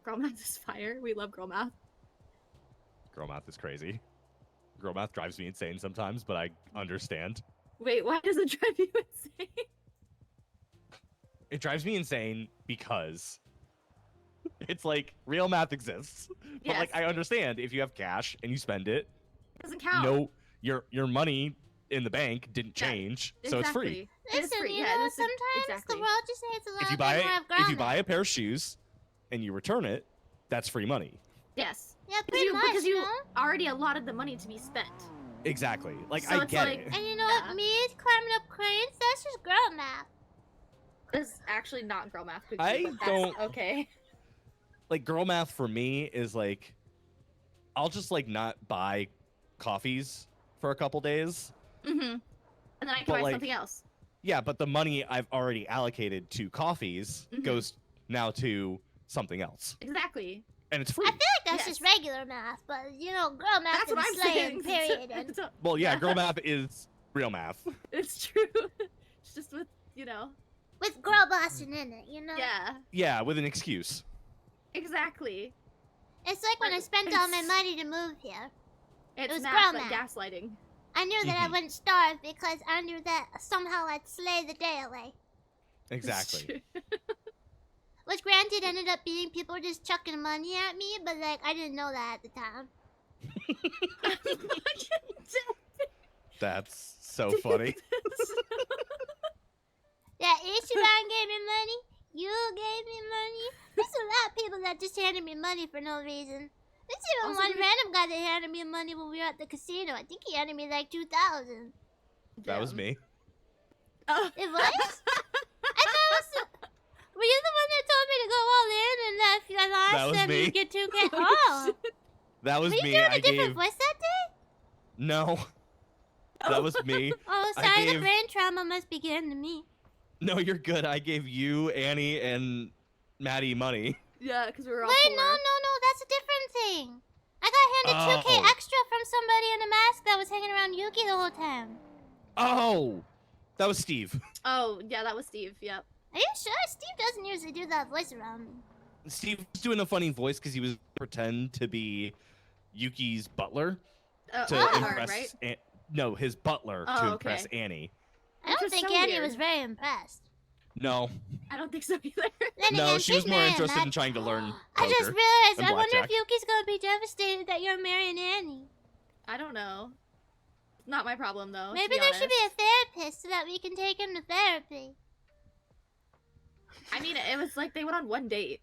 Girl Math is fire. We love Girl Math. Girl math is crazy. Girl math drives me insane sometimes, but I understand. Wait, why does it drive you insane? It drives me insane because it's like real math exists. But like Yes. I understand if you have cash and you spend it, It doesn't count. no your money in the bank didn't Yeah, change, so it's free. Exactly. It is Listen, free. you Yeah, know, this is- sometimes exactly. the world just needs a If little you bit buy more of Girl if you buy Math. a pair of shoes and you return it, that's free money. Yes. Yeah, pretty much, because you know? already allotted the money to be spent. Exactly. Like So I it's get like- it. And you know Yeah. what? Me climbing up cranes, that's just Girl Math. It's actually not girl math. Cookie, I but that's don't- Okay. Like girl math for me is like I'll just like not buy coffees for a couple days. Mm-hmm. And then I can But, buy like, something else. Yeah, but the money I've already allocated to coffees Mhm. goes now to something else. Exactly. And it's free. I feel like that's Yes. just regular math, but you know, Girl Math That's what and I'm slaying, saying. period. It's, Well, yeah, girl math is real math. it's true. It's just with, you know. With Girl Bossing in it, you know? Yeah. Yeah, with an excuse. Exactly. It's like when I Like, spent all my it's- money to move here. It's was math, girl but math. gaslighting. I knew that I Mhm. wouldn't starve because I knew that somehow I'd slay the day away. It's Exactly. true. Which granted ended up being people just chucking money at me, but like I didn't know that at the time. That's so funny. Yeah, Ichiban gave me money. You gave me money. There's a lot of people that just handed me money for no reason. There's even Also, one we- random guy that handed me money when we were at the casino. I think he handed me like 2,000. That was Damn. me. Oh. It was? I thought it was. Were you the one that told me to go all in and that if I lost, That was then me. you get 2K? Oh. That was Were you me. doing I a different gave voice that day? No. That was me. Oh, I sorry, the gave- brain trauma must be getting to me. No, you're good. I gave you, Annie, and Maddie money. Yeah, because we were all Wait, poor. no, that's a different thing. I got handed 2K Oh. extra from somebody in a mask that was hanging around Yuki the whole time. Oh, that was Steve. Oh, yeah, that was Steve. Yep. Are you sure? Steve doesn't usually do that voice around me. Steve was doing a funny voice because he was pretend to be Yuki's butler to Oh. impress. right? No, his butler Oh, to okay. impress Annie. I don't Which was think so Annie weird. was very impressed. No, I don't think so either. Then no, again, she she's was more marrying interested that- in trying to learn I just poker realized, and I wonder if blackjack. Yuki's gonna be devastated that you're marrying Annie. I don't know. Not my problem, though. to Maybe be there should be honest. a therapist so that we can take him to therapy. I mean, it was like they went on one date.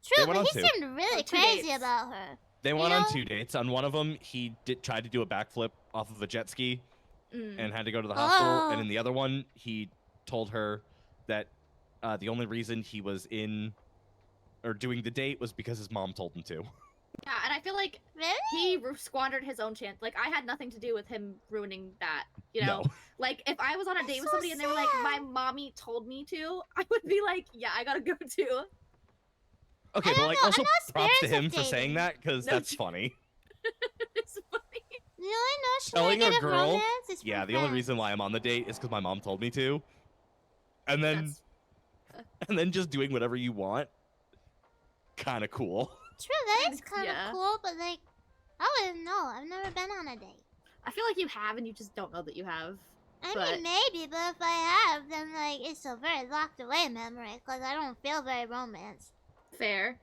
True, went but on he two. seemed really Oh, 2 crazy dates. about her. They You went on know? 2 dates. On one of them, he tried to do a backflip off of a jet ski Mm. and had to go to the hospital. And Oh. in the other one, he told her that the only reason he was in or doing the date was because his mom told him to. Yeah, and I feel like Really? he squandered his own chance. Like, I had nothing to do with him ruining that. You know? No. Like, if I was on a That's date with so somebody and they were like, my sad. mommy told me to, I would be like, yeah, I gotta go too. Okay, I but don't like know, also I know props to Spears him for updated. saying that because No, that's she- funny. It's funny. The only notion Telling I a get of girl- romance is from Yeah, the only friends. reason why I'm on the date is because my mom told me to. And then That's and then just doing whatever you want. Kind of cool. True, that is kind of Yeah. cool, but like, I wouldn't know. I've never been on a date. I feel like you have, and you just don't know that you have. I But- mean, maybe, but if I have, then like it's a very locked away memory because I don't feel very romanced. Fair.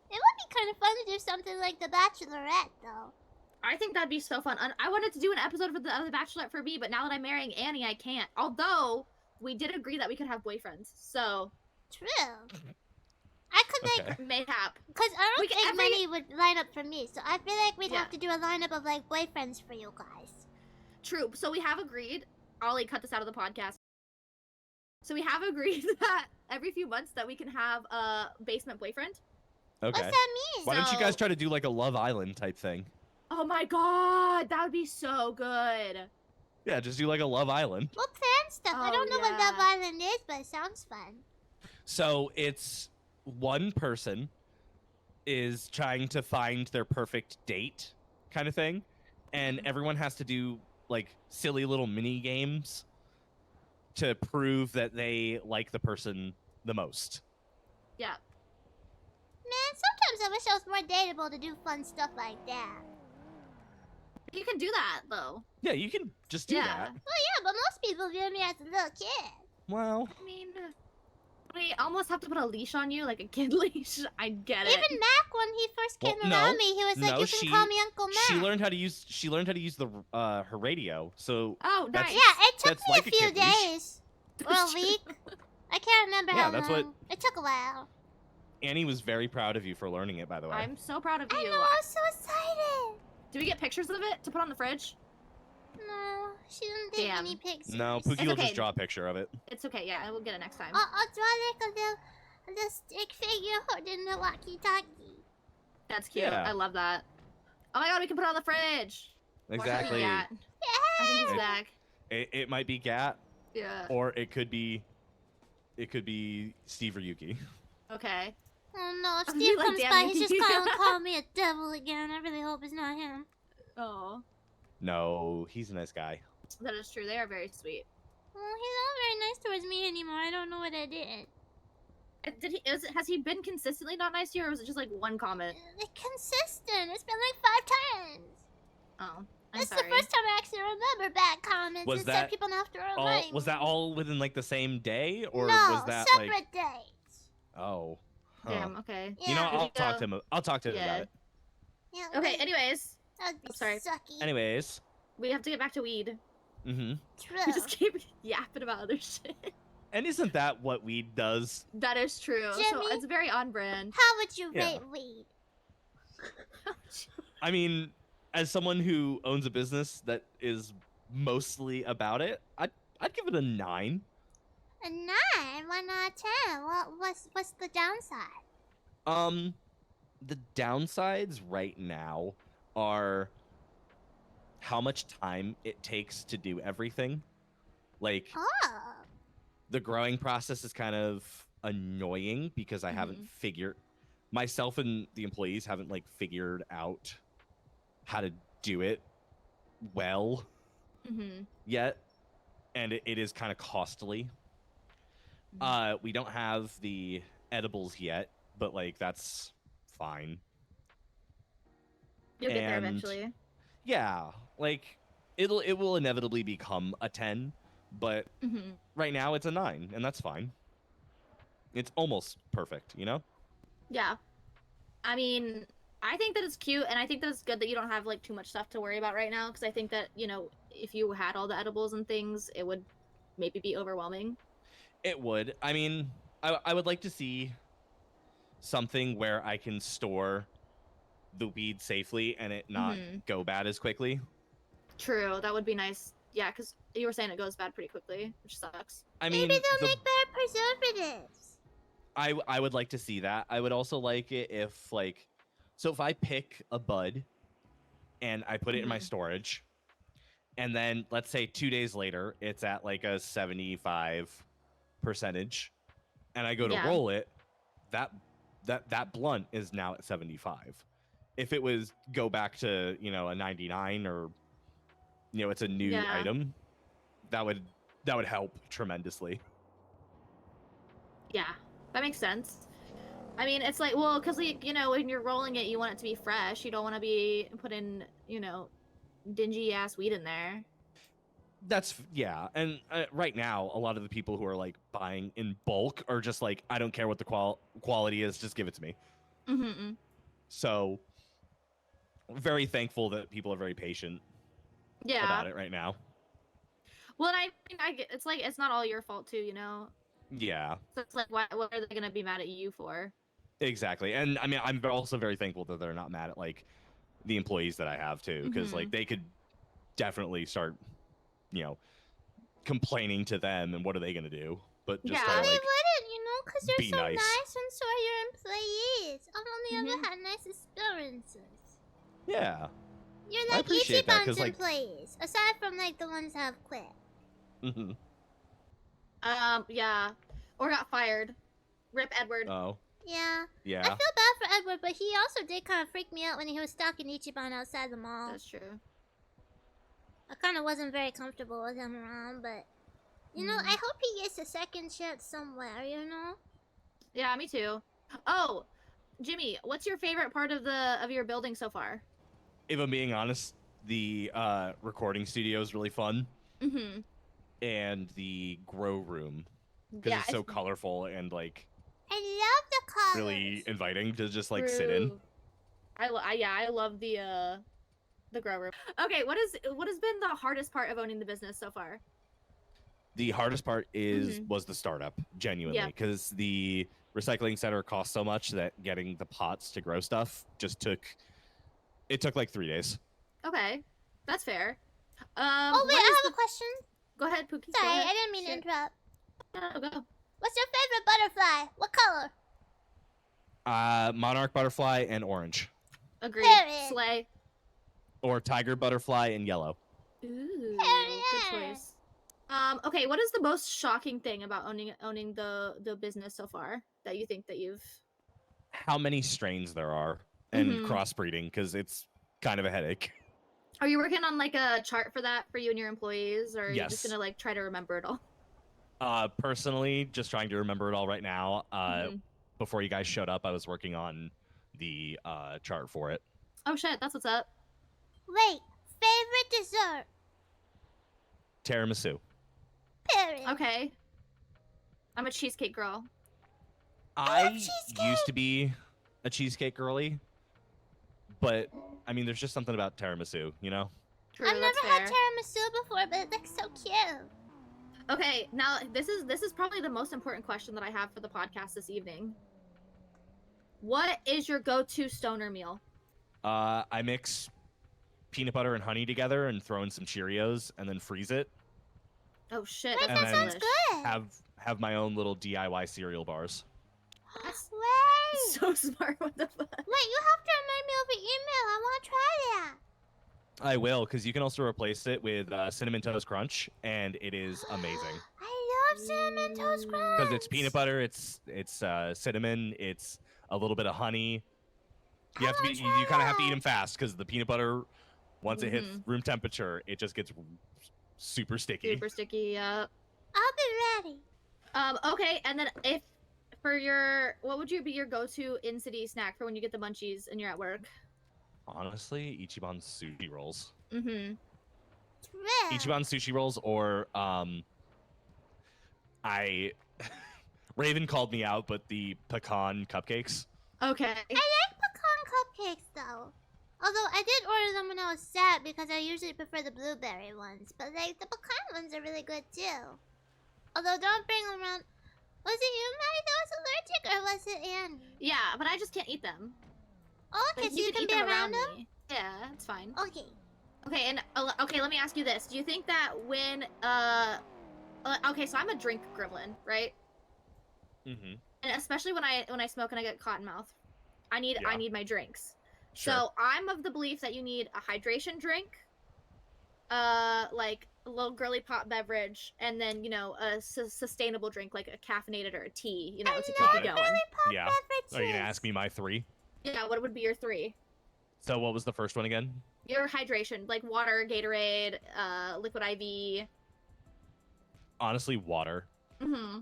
It would be kind of fun to do something like The Bachelorette, though. I think that'd be so fun. I wanted to do an episode for the Bachelorette for me, but now that I'm marrying Annie, I can't. Although we did agree that we could have boyfriends, so True. I could like, Okay. cause mayhap. I don't We can- think every- many would line up for me, so I feel like we'd Yeah. have to do a lineup of like boyfriends for you guys. True. So we have agreed. I'll like cut this out of the podcast. So we have agreed that every few months that we can have a basement boyfriend. Okay. What's that mean? Why don't you guys So- try to do like a Love Island type thing? Oh my god, that would be so good. Yeah, just do like a Love Island. We'll plan stuff. I Oh, don't know what Love yeah. Island is, but it sounds fun. So it's one person is trying to find their perfect date kind of thing, and Mhm. everyone has to do like silly little mini games to prove that they like the person the most. Yeah. Man, sometimes I wish I was more dateable to do fun stuff like that. You can do that though. Yeah, you can just do Yeah. that. Yeah, but most people view me as a little kid. Well, I mean, we almost have to put a leash on you, like a kid leash. I get it. Even Mac, when he first came Well, no, around me, he was like, no, "You can she- call me Uncle Mac." she learned how to use the her radio. So Oh, That's- nice. Yeah, it took That's me like a a few kid leash. days or a week. I can't remember Yeah, how that's long. what- It took a while. Annie was very proud of you for learning it, by the way. I'm so proud of I you. know, I was so excited. Do we get pictures of it to put on the fridge? No, she didn't take Damn. any pictures. No, Pookie It's will okay. just draw a picture of it. It's okay. Yeah, I will get it next time. I'll draw like a little stick figure holding the walkie-talkie. That's cute. Yeah. I love that. Oh my god, we can put it on the fridge. Or something Exactly. like that. I think he's It- back. It might be Gat, Yeah. or it could be Steve or Yuki. Okay. Oh no, if I'm Steve like, comes damn, by, you he's just think- gonna call me a devil again. I really hope it's not him. Oh, No, he's a nice guy. that is true. They are very sweet. Well, he's not very nice towards me anymore. I don't know what I did. Has he been consistently not nice to you, or was it just like one comment? It's consistent. It's been like 5 times. Oh, I'm This is sorry. the first time I actually remember bad comments Was instead that of people after a All night. was that all within like the same day, or no, was that separate like days. oh? Huh. Damn. Okay. Yeah. You know, Did I'll you talk go- to him. I'll talk to him Yeah. about it. Yeah, Okay. like, Anyways, that would be I'm sorry. sucky. Anyways, we have to get back to weed. mm-hmm. True. We just keep yapping about other shit. And isn't that what weed does? That is true. So Jimmy? it's very on brand. How would you Yeah. rate weed? I mean, as someone who owns a business that is mostly about it, I'd give it a 9. A 9? Why not 10? What's the downside? The downsides right now are how much time it takes to do everything. Like Oh. the growing process is kind of annoying because I haven't figured myself and the employees haven't like figured out how to do it well Mm-hmm. yet, and it is kind of costly. We don't have the edibles yet, but like that's fine. You'll get there And- eventually. Yeah, like it will inevitably become a 10, but Mm-hmm. right now it's a 9, and that's fine. It's almost perfect, you know? Yeah. I mean, I think that it's cute, and I think that it's good that you don't have like too much stuff to worry about right now, because I think that, you know, if you had all the edibles and things, it would maybe be overwhelming. It would. I mean, I would like to see something where I can store the weed safely and it not Mhm. go bad as quickly. True, that would be nice. Yeah, because you were saying it goes bad pretty quickly, which sucks. I mean, Maybe they'll make better preservatives. I would like to see that. I would also like it if like, so if I pick a bud and I put it in my Mhm. storage, and then let's say 2 days later it's at like a 75%, and I go to Yeah. roll it, that blunt is now at 75. If it was go back to, you know, a 99, or you know, it's a new Yeah. item, that would help tremendously. Yeah, That makes sense. I mean, it's like, well, because, like, you know, when you're rolling it, you want it to be fresh. You don't want to be putting, you know, dingy-ass weed in there. Yeah, and right now a lot of the people who are like buying in bulk are just like, I don't care what the quality is, just give it to me. Mm-hmm. So very thankful that people are very patient Yeah. about it right now. Well, and I mean, it's like, it's not all your fault too, you know? Yeah, So it's like, what are they going to be mad at you for? exactly. And I mean, I'm also very thankful that they're not mad at like the employees that I have too, because like they could definitely start, you know, complaining to them, and what are they gonna do? But just Yeah. try to They like wouldn't, you know, because you're be so nice. nice and so are your employees. I've only ever had nice experiences. Yeah. You're I like appreciate that, 'cause, Ichiban's like- employees, aside from like the ones that have quit. Mhm. Yeah. Or got fired. Rip Edward. Oh. Yeah. Yeah. I feel bad for Edward, but he also did kind of freak me out when he was stalking Ichiban outside the mall. That's true. I kind of wasn't very comfortable with him around, but you know, I hope he gets a second chance somewhere. You know. Yeah, me too. Oh, Jimmy, what's your favorite part of your building so far? If I'm being honest, the recording studio is really fun, Mm-hmm. and the grow room, because Yeah, it's so colorful and like I love the colors. really inviting to just like sit in. true. I love the grow room. Okay, what has been the hardest part of owning the business so far? The hardest part was the startup, genuinely, Yeah. because the recycling center cost so much that getting the pots to grow stuff just took like 3 days. Okay, that's fair. Oh wait, what I is have a question. Go ahead, Pookie. Go Sorry, ahead. I didn't mean to Share. interrupt. No, go. What's your favorite butterfly? What color? Monarch butterfly and orange, Agreed. Period. Slay. or tiger butterfly and yellow. Ooh, Period. good choice. Okay, what is the most shocking thing about owning the business so far that you think that you've? How many strains there are and crossbreeding, because it's kind of a headache. Are you working on like a chart for that for you and your employees, or are you just Yes. gonna like try to remember it all? Personally, just trying to remember it all right now. Before you guys showed up, I was working on the chart for it. Oh shit, that's what's up. Wait, favorite dessert? Tiramisu. Period. Okay. I'm a cheesecake girl. I cheesecake. used to be a cheesecake girly, but I mean, there's just something about tiramisu, you know? True, I've that's never had fair. tiramisu before, but it looks so cute. Okay, now this is probably the most important question that I have for the podcast this evening. What is your go-to stoner meal? I mix peanut butter and honey together and throw in some Cheerios and then freeze it. Oh shit, Wait, that's And that then sounds delish. good. Have my own little DIY cereal bars. That's Wait. so smart. What the fuck? Wait, you have to remind me over email. I want to try that. I will, because you can also replace it with Cinnamon Toast Crunch, and it is amazing. I love cinnamon toast crunch. Because it's peanut butter, it's cinnamon, it's a little bit of honey. You have to be, you kind of have to eat them fast, because the peanut butter, once it hits room temperature, it just gets super sticky. Super sticky. I'll be ready. Okay, and then if for your what would be your go-to in-city snack for when you get the munchies and you're at work? Honestly, Ichiban's sushi rolls. Mm-hmm. True. Ichiban sushi rolls, or Raven called me out, but the pecan cupcakes. Okay. I like pecan cupcakes though. Although I did order them when I was sad because I usually prefer the blueberry ones. But like the pecan ones are really good too. Although don't bring them around. Was it you, Maddie, that was allergic, or was it Annie? Yeah, but I just can't eat them. Oh, okay, Like, so you can eat be them around them? me. Yeah, it's fine. Okay. Okay, and okay, let me ask you this: do you think that when okay, so I'm a drink gremlin, right? Mm-hmm. And especially when I smoke and I get cotton mouth, I need Yeah. my drinks. Sure. So I'm of the belief that you need a hydration drink, like a little girly pop beverage, and then a sustainable drink like a caffeinated or a tea, to keep Got you it. going. Yeah. Are you gonna ask me my 3? Yeah, what would be your 3? So what was the first one again? Your hydration, like water, Gatorade, liquid IV. Honestly, water.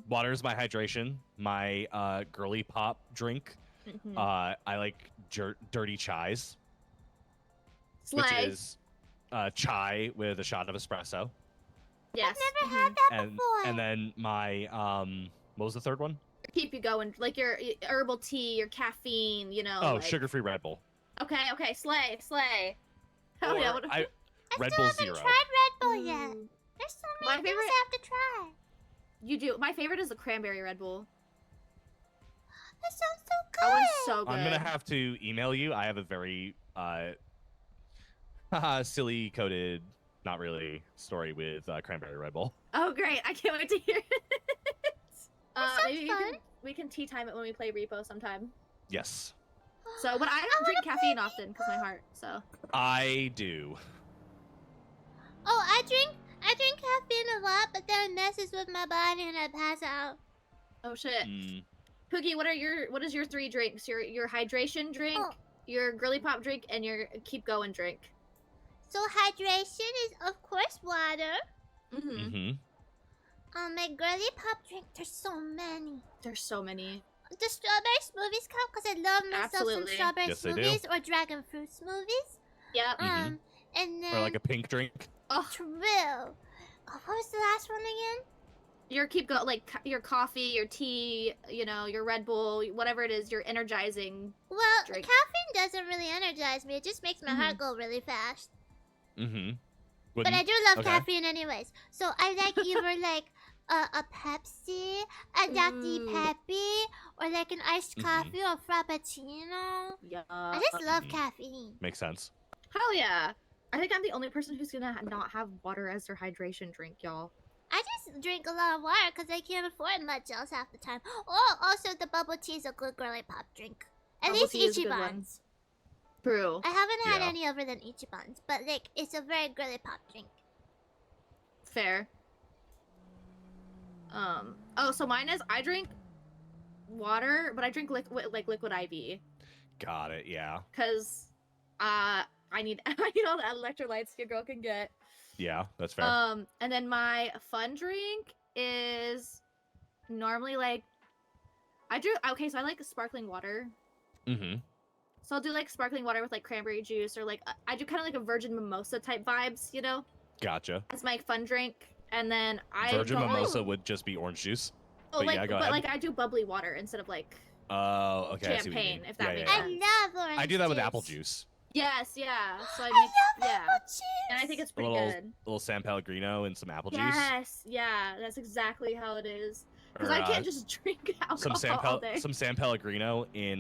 Water is my hydration. My girly pop drink. I like dirty chais, Slay. which is chai with a shot of espresso. Yes. I've never had that before. And then my what was the third one? Keep you going, like your herbal tea, your caffeine, you know. Oh, like... sugar-free Red Bull. Okay, slay. Hell Or yeah! I Red still Bull haven't Zero. tried Red Bull yet. Mm. There's so My many things favorite- I have to try. You do. My favorite is the cranberry Red Bull. That sounds so good. That one's so good. I'm gonna have to email you. I have a very silly coded, not really story with cranberry Red Bull. Oh great! I can't wait to hear it. That Maybe sounds fun. we can tea time it when we play Repo sometime. Yes, So, but I don't drink caffeine often because my heart. So. I do. Oh, I drink caffeine a lot, but then it messes with my body and I pass out. Oh shit. Mm. Pookie, what is your 3 drinks? Your hydration drink, Oh. your girly pop drink, and your keep going drink. So hydration is of course water. Mm-hmm. My girly pop drink. There's so many. There's so many. The strawberry smoothies count because I love myself Absolutely. some strawberry Yes, they do. smoothies or dragon fruit smoothies. Yep. Mhm. And then Or like a pink drink. Oh, true. Oh, what was the last one again? your keep go like your coffee, your tea, you know, your Red Bull, whatever it is, your energizing. Well, Drink. caffeine doesn't really energize me. It just makes my heart go really fast. Mm-hmm. But I do love okay. caffeine anyways. So I like either like a Pepsi, a Dr. Peppy, or like an iced coffee or frappuccino. Yeah. I just love caffeine. Makes sense. Hell yeah. I think I'm the only person who's gonna not have water as their hydration drink, y'all. I just drink a lot of water because I can't afford much else half the time. Oh, also the bubble tea is a good girly pop drink. At Bubble least tea is a good one. Ichiban's. True. I haven't had Yeah. any other than Ichiban's, but like it's a very girly pop drink. Fair. Oh, so mine is I drink water, but I drink liquid IV Got it. Yeah. because I need I need all the electrolytes your girl can get. Yeah. That's fair. And then my fun drink is normally like so I like sparkling water. Mm-hmm. So I'll do like sparkling water with like cranberry juice or like I do kind of like a virgin mimosa type vibes, you know? Gotcha. That's my fun drink. And then I Virgin go- mimosa would just be orange juice. Oh, but like yeah, go but ahead. like I do bubbly water instead of like Oh, okay. I see what you champagne, mean. if that Yeah, makes yeah, I sense. love orange I do that with juice. apple juice. Yes, yeah. So I I mix love yeah. apple juice. And I think it's A pretty little, good. little San Pellegrino and some apple juice. Yes, yeah, that's exactly how it is. Because Or, I can't just drink some alcohol all day. San Pellegrino in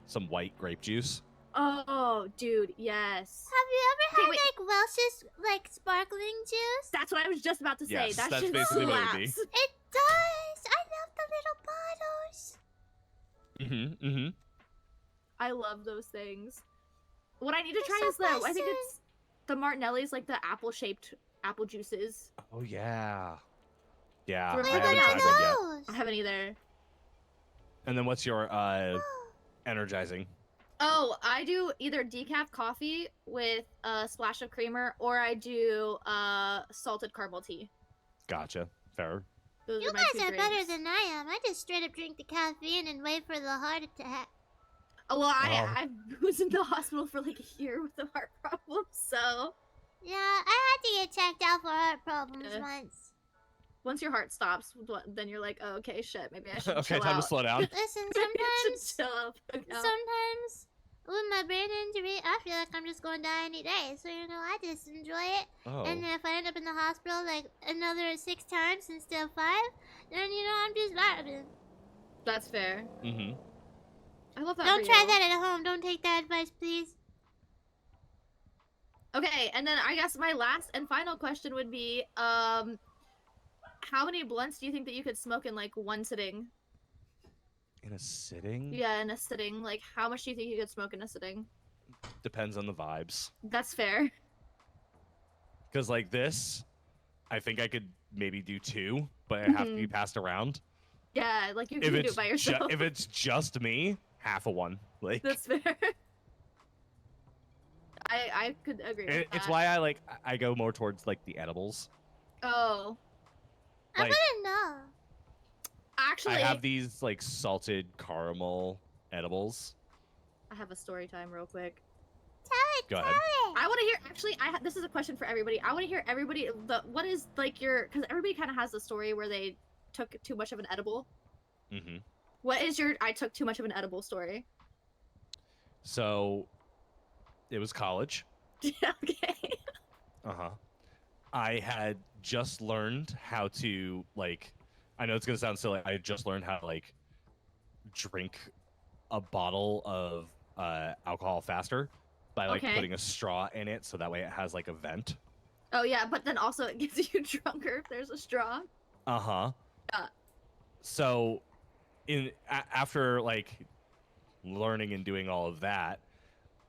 some white grape juice. Oh, dude, yes. Have you ever Okay, had wait. like Welch's like sparkling juice? That's what I was just about to say. Yes, that that's shit basically what it would be. slaps. It does. I love the little bottles. Mm-hmm. Mm-hmm. I love those things. What I need to They're try so is the I think pleasant. it's the Martinelli's, like the apple-shaped apple juices. Oh yeah. Yeah. Wait, I what haven't are tried one yet. those? I haven't either. And then what's your energizing? Oh, I do either decaf coffee with a splash of creamer, or I do salted caramel tea. Gotcha. Fair. Those You are my guys two are better drinks. than I am. I just straight up drink the caffeine and wait for the heart attack. Oh, well, Oh. I was in the hospital for like a year with a heart problem, so Yeah, I had to get checked out for heart problems Yeah. once. once your heart stops, then you're like, oh, okay, shit, maybe I should Okay, chill time out. to slow down. Listen, Maybe I should sometimes, chill out. sometimes with my brain injury, I feel like I'm just going to die any day. So you know, I just enjoy it. Oh. And if I end up in the hospital like another 6 times instead of 5, then you know I'm just vibing. That's fair. Mm-hmm. I love that. Don't for try you. that at home. Don't take that advice, please. Okay, and then I guess my last and final question would be, how many blunts do you think that you could smoke in like one sitting? In a sitting? Yeah, in a sitting. Like, how much do you think you could smoke in a sitting? Depends on the vibes. That's fair. Because like this, I think I could maybe do 2, but it have to be passed around. Yeah, like you If can do it's it by yourself. if it's just me, half a one. Like That's fair. I could agree with it's that. why I go more towards like the edibles. Oh. I Like- wouldn't know. Actually, I have these like salted caramel edibles. I have a story time real quick. Go ahead. I want to hear. Actually, this is a question for everybody. I want to hear everybody. What is like your? Because everybody kind of has the story where they took too much of an edible. Mm-hmm. What is your? I took too much of an edible story. So, it was college. Yeah. Okay. Uh-huh. I had just learned how to like. I know it's gonna sound silly. I had just learned how to like drink a bottle of alcohol faster by like Okay. putting a straw in it, so that way it has like a vent. Oh yeah, but then also it gets you drunker if there's a straw. Uh-huh. Yeah. So, after like learning and doing all of that,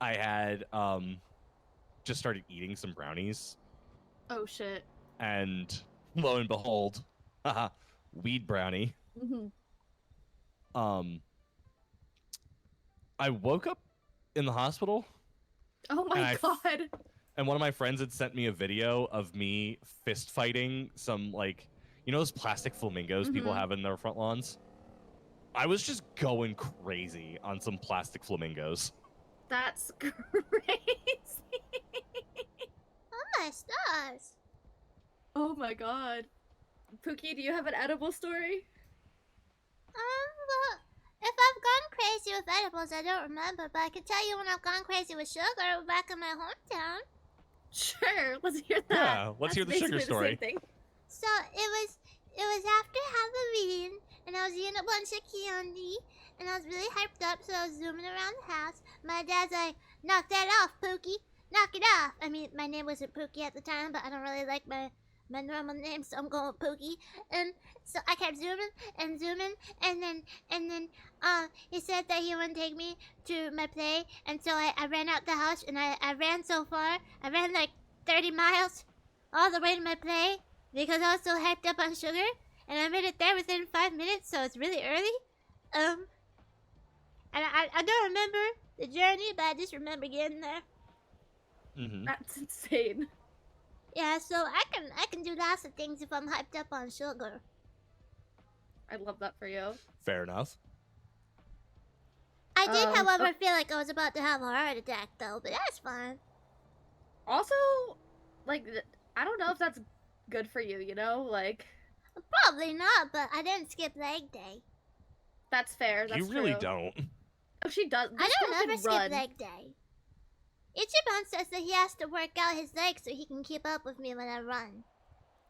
I had just started eating some brownies, Oh shit. and lo and behold, haha, weed brownie. Mm-hmm. I woke up in the hospital, Oh my god. and one of my friends had sent me a video of me fist fighting some like, you know, those plastic flamingos people Mhm. have in their front lawns. I was just going crazy on some plastic flamingos. That's crazy. Oh my stars. Oh my god. Pookie, do you have an edible story? Well, if I've gone crazy with edibles, I don't remember, but I can tell you when I've gone crazy with sugar back in my hometown. Sure, let's hear that. Yeah, let's hear the That's sugar basically story. The same thing. So it was after Halloween, and I was eating a bunch of candy, and I was really hyped up, so I was zooming around the house. My dad's like, "Knock that off, Pookie! Knock it off!" I mean, my name wasn't Pookie at the time, but I don't really like my normal name, so I'm going with Pookie. And so I kept zooming and zooming, and then he said that he wouldn't take me to my play, and so I ran out the house, and I ran so far. I ran like 30 miles all the way to my play because I was so hyped up on sugar, and I made it there within 5 minutes, so it's really early. And I don't remember the journey, but I just remember getting there. Mm-hmm. That's insane. Yeah, so I can do lots of things if I'm hyped up on sugar. I love that for you. Fair enough. I did, however, oh. feel like I was about to have a heart attack, though, but that's fine. Also, like, I don't know if that's good for you, you know? Like, Probably not, but I didn't skip leg day. that's fair. That's You really true. don't. Oh, she does. I This don't girl can ever skip run. leg day. Ichiban says that he has to work out his legs so he can keep up with me when I run.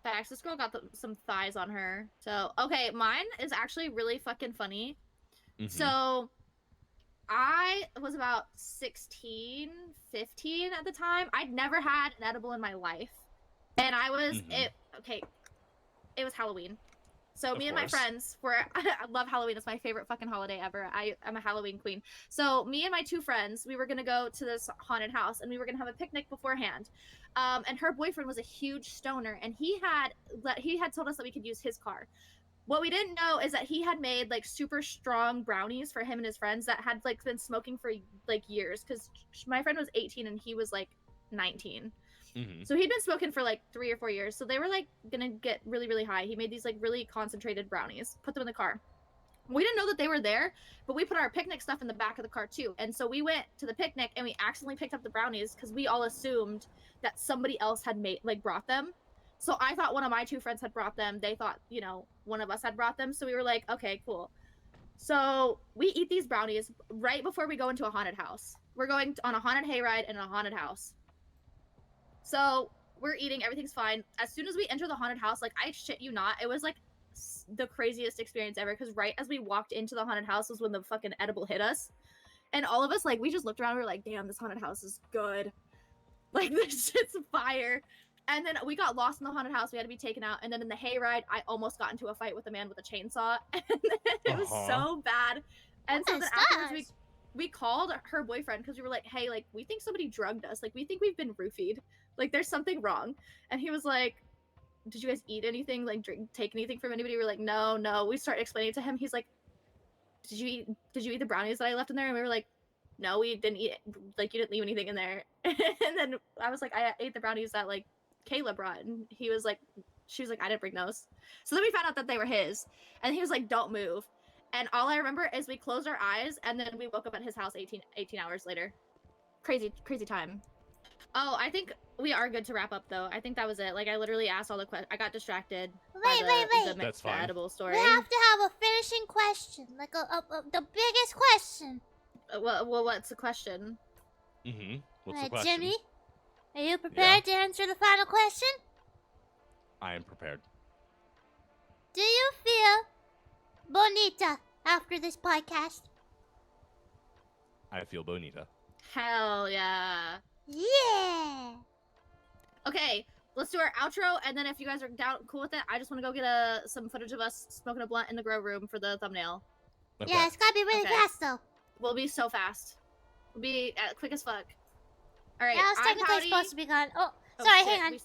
Facts. This girl got some thighs on her. So, okay, mine is actually really fucking funny. Mhm. So, I was about 16, 15 at the time. I'd never had an edible in my life. And I was, Mhm. it was Halloween. So Of me and my course. friends were, I love Halloween. It's my favorite fucking holiday ever. I'm a Halloween queen. So me and my two friends, we were going to go to this haunted house and we were going to have a picnic beforehand. And her boyfriend was a huge stoner and he had told us that we could use his car. What we didn't know is that he had made like super strong brownies for him and his friends that had like been smoking for like years. Cause my friend was 18 and he was like 19. Mm-hmm. So he'd been smoking for like 3 or 4 years. So they were like gonna get really, really high. He made these like really concentrated brownies, put them in the car. We didn't know that they were there, but we put our picnic stuff in the back of the car too. And so we went to the picnic and we accidentally picked up the brownies because we all assumed that somebody else had brought them. So I thought one of my two friends had brought them. They thought, you know, one of us had brought them. So we were like, okay, cool. So we eat these brownies right before we go into a haunted house. We're going on a haunted hayride and a haunted house. So we're eating, everything's fine. As soon as we enter the haunted house, like I shit you not, it was like the craziest experience ever. Because right as we walked into the haunted house was when the fucking edible hit us, and all of us like we just looked around. And we were like, damn, this haunted house is good. Like this shit's fire. And then we got lost in the haunted house. We had to be taken out. And then in the hayride, I almost got into a fight with a man with a chainsaw. And it was so bad. And so then afterwards, we called her boyfriend because we were like, hey, like, we think somebody drugged us. Like, we think we've been roofied. Like, there's something wrong. And he was like, did you guys eat anything? Like, take anything from anybody? We were like, no. We started explaining to him. He's like, did you eat the brownies that I left in there? And we were like, no, we didn't eat it. Like, you didn't leave anything in there. And then I was like, I ate the brownies that, like, Kayla brought. And he was like, She was like, I didn't bring those. So then we found out that they were his. And he was like, don't move. And all I remember is we closed our eyes and then we woke up at his house 18 hours later. Crazy time. Oh, I think we are good to wrap up though. I think that was it. Like I literally asked all the questions. I got distracted. Wait. That's fine. The edible story. We have to have a finishing question, like the biggest question. Well, what's the question? Mm-hmm. What's the Alright, question? Jimmy, are you prepared to answer the final question? I am prepared. Do you feel bonita after this podcast? I feel bonita. Hell yeah. Yeah. Okay, let's do our outro, and then if you guys are down cool with it, I just want to go get some footage of us smoking a blunt in the grow room for the thumbnail. Okay. Yeah, it's gotta be really Okay. fast though. We'll be so fast. We'll be quick as fuck. All right. Yeah, I was I'm technically Pouty. supposed to be gone. Oh, Oh, sorry, shit, hang on.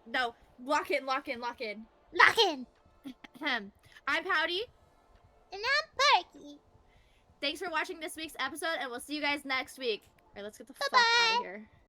No, lock in. Lock in. I'm Pouty. And I'm Perky. Thanks for watching this week's episode, and we'll see you guys next week. All right, let's get the fuck Bye-bye. out of here.